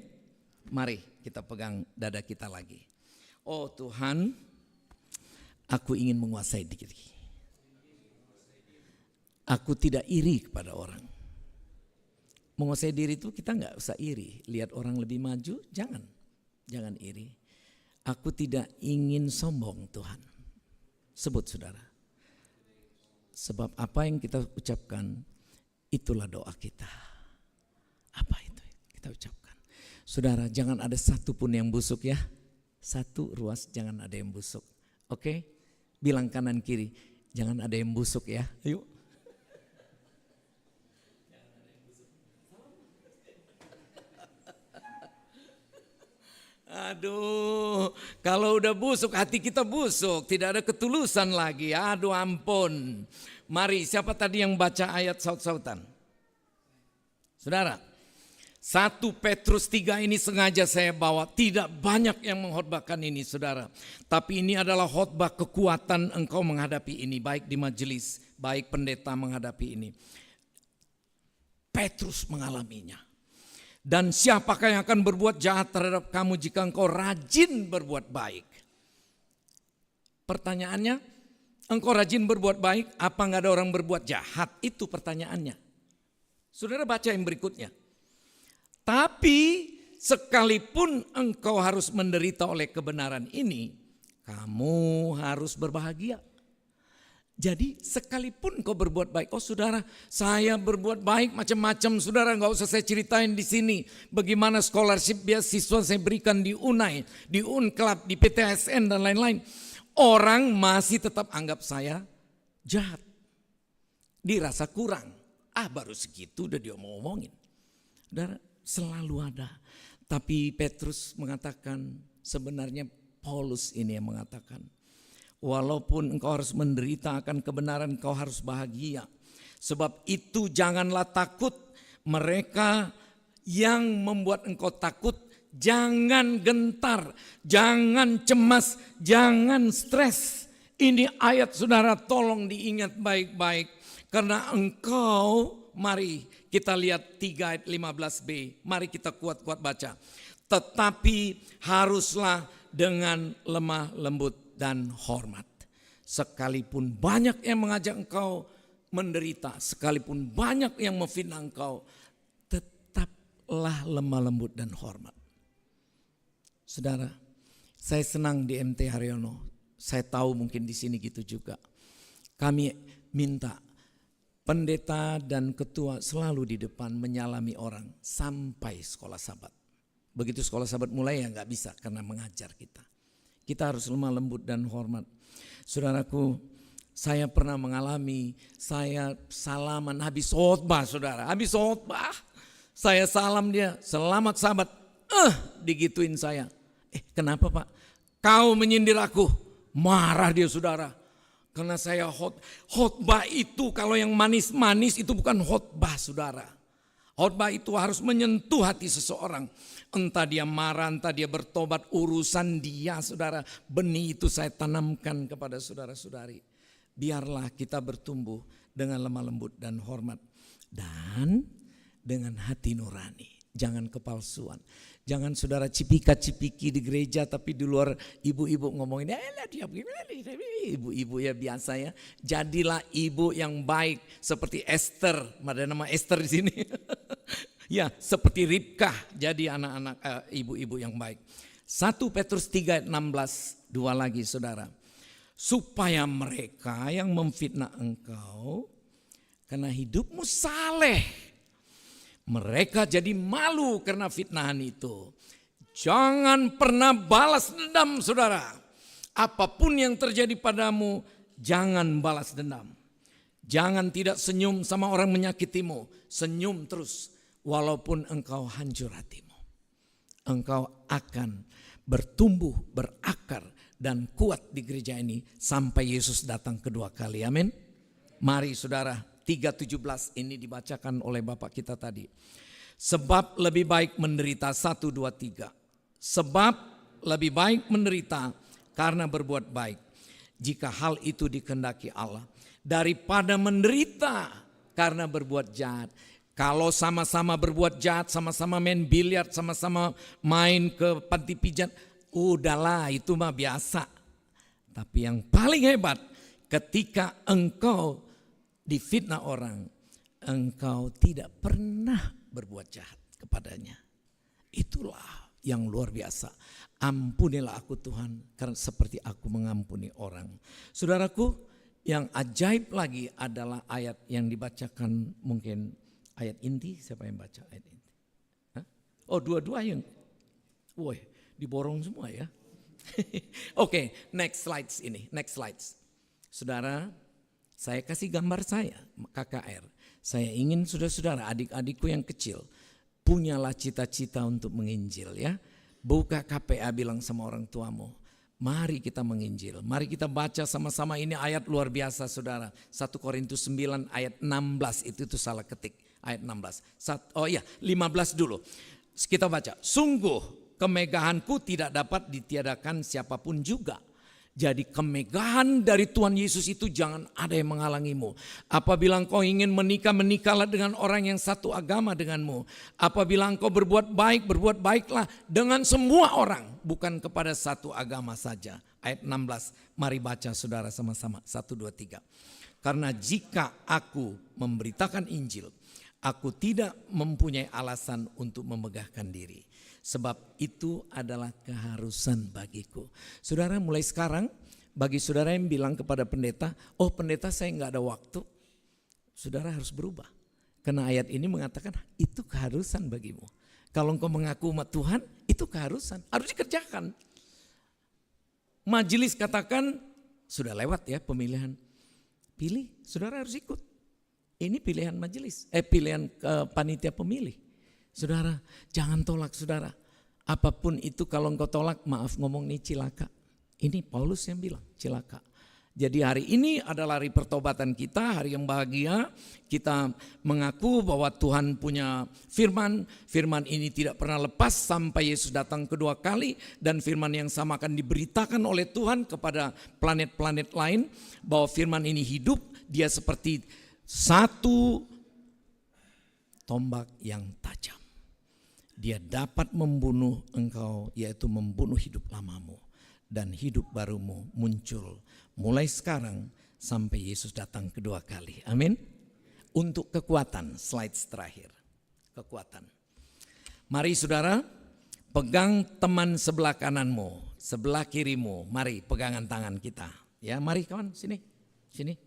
Mari kita pegang dada kita lagi. Oh Tuhan, aku ingin menguasai diri. Aku tidak iri kepada orang. Menguasai diri itu kita gak usah iri. Lihat orang lebih maju, jangan iri. Aku tidak ingin sombong Tuhan. Sebut saudara. Sebab apa yang kita ucapkan, itulah doa kita. Apa itu kita ucapkan? Saudara, jangan ada satu pun yang busuk ya. Satu ruas, jangan ada yang busuk. Oke? Bilang kanan kiri, jangan ada yang busuk ya. Ayo. Aduh, kalau udah busuk, hati kita busuk, tidak ada ketulusan lagi. Aduh ampun. Mari, siapa tadi yang baca ayat saut-sautan? Saudara, 1 Petrus 3 ini sengaja saya bawa. Tidak banyak yang mengkhotbahkan ini saudara. Tapi ini adalah khotbah kekuatan engkau menghadapi ini. Baik di majelis, baik pendeta menghadapi ini. Petrus mengalaminya. Dan siapakah yang akan berbuat jahat terhadap kamu jika engkau rajin berbuat baik? Pertanyaannya, engkau rajin berbuat baik, apa enggak ada orang berbuat jahat? Itu pertanyaannya. Saudara baca yang berikutnya. Tapi sekalipun engkau harus menderita oleh kebenaran ini, kamu harus berbahagia. Jadi sekalipun kau berbuat baik, oh saudara, saya berbuat baik macam-macam, saudara nggak usah saya ceritain di sini. Bagaimana scholarship beasiswa saya berikan di UNAI, di UNCLAP, di PTSN dan lain-lain. Orang masih tetap anggap saya jahat, dirasa kurang. Baru segitu udah diomong-omongin. Saudara, selalu ada. Tapi Petrus mengatakan, sebenarnya Paulus ini yang mengatakan, walaupun engkau harus menderita akan kebenaran, engkau harus bahagia. Sebab itu janganlah takut. Mereka yang membuat engkau takut, jangan gentar, jangan cemas, jangan stres. Ini ayat saudara tolong diingat baik-baik. Karena engkau, mari kita lihat 3 ayat 15b. Mari kita kuat-kuat baca. Tetapi haruslah dengan lemah lembut dan hormat. Sekalipun banyak yang mengajak engkau menderita, sekalipun banyak yang memfitnah engkau, tetaplah lemah lembut dan hormat. Saudara, saya senang di MT Haryono. Saya tahu mungkin di sini gitu juga. Kami minta pendeta dan ketua selalu di depan menyalami orang sampai sekolah sahabat. Begitu sekolah sahabat mulai ya nggak bisa karena mengajar kita. Kita harus lemah lembut dan hormat. Saudaraku, saya pernah mengalami, saya salaman habis khotbah saudara. Habis khotbah, saya salam dia, selamat sahabat. Digituin saya. Kenapa Pak? Kau menyindir aku. Marah dia saudara. Karena saya khotbah itu kalau yang manis-manis itu bukan khotbah saudara. Khotbah itu harus menyentuh hati seseorang. Entah dia marah, entah dia bertobat, urusan dia saudara. Benih itu saya tanamkan kepada saudara-saudari. Biarlah kita bertumbuh dengan lemah lembut dan hormat. Dan dengan hati nurani. Jangan kepalsuan. Jangan saudara cipika-cipiki di gereja tapi di luar ibu-ibu ngomongin. Dia ibu-ibu ya biasa ya. Jadilah ibu yang baik seperti Esther. Ada nama Esther di sini. Ya, seperti Ribkah, jadi anak-anak ibu-ibu yang baik. 1 Petrus 3 ayat 16, 2 lagi saudara. Supaya mereka yang memfitnah engkau karena hidupmu saleh, mereka jadi malu karena fitnahan itu. Jangan pernah balas dendam saudara. Apapun yang terjadi padamu, jangan balas dendam. Jangan tidak senyum sama orang menyakitimu, senyum terus. Walaupun engkau hancur hatimu, engkau akan bertumbuh, berakar dan kuat di gereja ini sampai Yesus datang kedua kali. Amin. Mari saudara, 3:17 ini dibacakan oleh Bapak kita tadi. Sebab lebih baik menderita 1, 2, 3. Sebab lebih baik menderita karena berbuat baik. Jika hal itu dikehendaki Allah. daripada menderita karena berbuat jahat. Kalau sama-sama berbuat jahat, sama-sama main biliar, sama-sama main ke panti pijat, udahlah itu mah biasa. Tapi yang paling hebat ketika engkau difitnah orang, engkau tidak pernah berbuat jahat kepadanya. Itulah yang luar biasa. Ampunilah aku Tuhan karena seperti aku mengampuni orang. Saudaraku, yang ajaib lagi adalah ayat yang dibacakan, mungkin ayat inti. Siapa yang baca ayat inti? Hah? Oh, dua-dua yang, woi, diborong semua ya. Oke, next slides ini, next slides. Saudara, saya kasih gambar saya, KKR. Saya ingin saudara-saudara, adik-adikku yang kecil, punyalah cita-cita untuk menginjil ya. Buka KPA, bilang sama orang tuamu, mari kita menginjil. Mari kita baca sama-sama, ini ayat luar biasa saudara. 1 Korintus 9 ayat 16, itu salah ketik. Ayat 16, 15 dulu. Kita baca, sungguh kemegahanku tidak dapat ditiadakan siapapun juga. Jadi kemegahan dari Tuhan Yesus itu jangan ada yang menghalangimu. Apabila engkau ingin menikah, menikahlah dengan orang yang satu agama denganmu. Apabila engkau berbuat baik, berbuat baiklah dengan semua orang, bukan kepada satu agama saja. Ayat 16, mari baca saudara sama-sama, 1, 2, 3. Karena jika aku memberitakan Injil, aku tidak mempunyai alasan untuk memegahkan diri. Sebab itu adalah keharusan bagiku. Saudara, mulai sekarang bagi saudara yang bilang kepada pendeta, oh pendeta saya nggak ada waktu. Saudara harus berubah. Karena ayat ini mengatakan itu keharusan bagimu. Kalau engkau mengaku umat Tuhan, itu keharusan. Harus dikerjakan. Majelis katakan sudah lewat ya pemilihan. Pilih, saudara harus ikut. Ini pilihan majelis, pilihan panitia pemilih. Saudara, jangan tolak saudara. Apapun itu kalau engkau tolak, maaf ngomong nih cilaka. Ini Paulus yang bilang cilaka. Jadi hari ini adalah hari pertobatan kita, hari yang bahagia. Kita mengaku bahwa Tuhan punya firman. Firman ini tidak pernah lepas sampai Yesus datang kedua kali. Dan firman yang sama akan diberitakan oleh Tuhan kepada planet-planet lain. Bahwa firman ini hidup, dia seperti satu tombak yang tajam. Dia dapat membunuh engkau, yaitu membunuh hidup lamamu. Dan hidup barumu muncul mulai sekarang sampai Yesus datang kedua kali. Amin. Untuk kekuatan, slides terakhir. Kekuatan. Mari saudara, pegang teman sebelah kananmu, sebelah kirimu. Mari pegangan tangan kita. Ya, mari kawan, sini. Sini.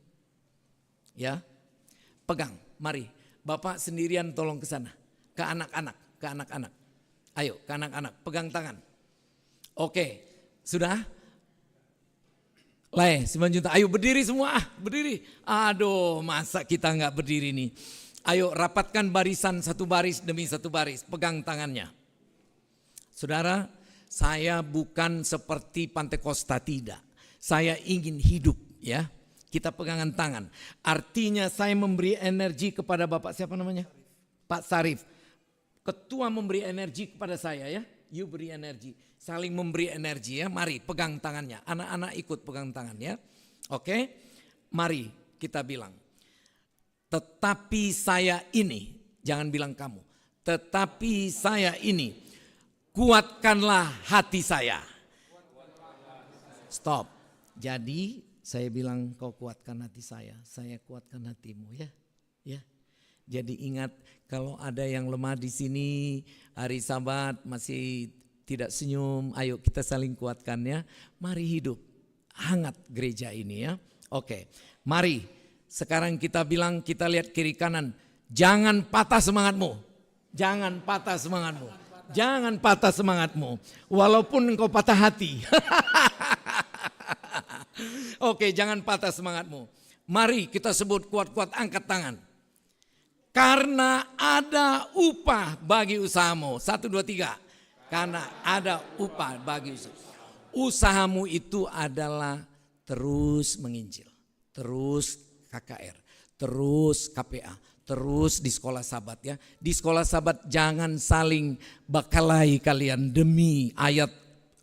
Ya. Pegang, mari. Bapak sendirian tolong ke sana. Ke anak-anak. Ke anak-anak. Ayo ke anak-anak, pegang tangan. Oke, sudah? Lai, 9 juta. Ayo berdiri semua, berdiri. Aduh, masa kita nggak berdiri nih. Ayo rapatkan barisan, satu baris demi satu baris. Pegang tangannya. Saudara, saya bukan seperti Pantekosta, tidak. Saya ingin hidup ya. Kita pegangan tangan. Artinya saya memberi energi kepada Bapak, siapa namanya? Pak Sarif. Ketua memberi energi kepada saya ya. You beri energi. Saling memberi energi ya. Mari pegang tangannya. Anak-anak ikut pegang tangan ya. Oke. Mari kita bilang. Tetapi saya ini. Jangan bilang kamu. Tetapi saya ini. Kuatkanlah hati saya. Stop. Jadi saya bilang kau kuatkan hati saya kuatkan hatimu ya. Ya. Jadi ingat kalau ada yang lemah di sini hari Sabat masih tidak senyum, ayo kita saling kuatkan ya. Mari hidup hangat gereja ini ya. Oke, mari sekarang kita bilang, kita lihat kiri kanan. Jangan patah semangatmu, jangan patah semangatmu, jangan patah semangatmu. Walaupun engkau patah hati. Oke, jangan patah semangatmu. Mari kita sebut kuat-kuat, angkat tangan. Karena ada upah bagi usahamu. 1, 2, 3. Karena ada upah bagi usahamu. Usahamu itu adalah terus menginjil. Terus KKR. Terus KPA. Terus di sekolah Sabat ya. Di sekolah Sabat jangan saling bakalahi kalian demi ayat.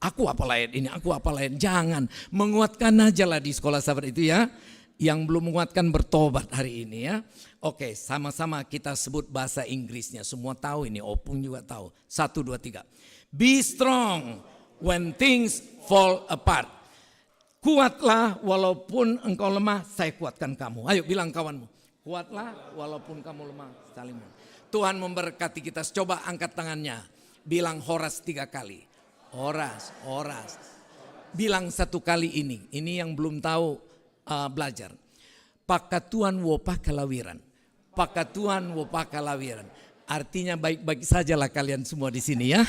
Aku apa lain ini, aku apa lain. Jangan. Menguatkan aja lah di sekolah Sabat itu ya. Yang belum menguatkan bertobat hari ini ya. Oke, sama-sama kita sebut bahasa Inggrisnya. Semua tahu ini, Opung juga tahu. 1, 2, 3. Be strong when things fall apart. Kuatlah walaupun engkau lemah, saya kuatkan kamu. Ayo bilang kawanmu, kuatlah walaupun kamu lemah. Saling. Tuhan memberkati kita. Coba angkat tangannya. Bilang Horas 3 kali. Horas, Horas. Bilang 1 kali ini. Ini yang belum tahu belajar. Pakatuan wopa kalawiran. Pakatuan wopa kalawiran. Artinya baik-baik sajalah kalian semua di sini ya.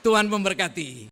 Tuhan memberkati.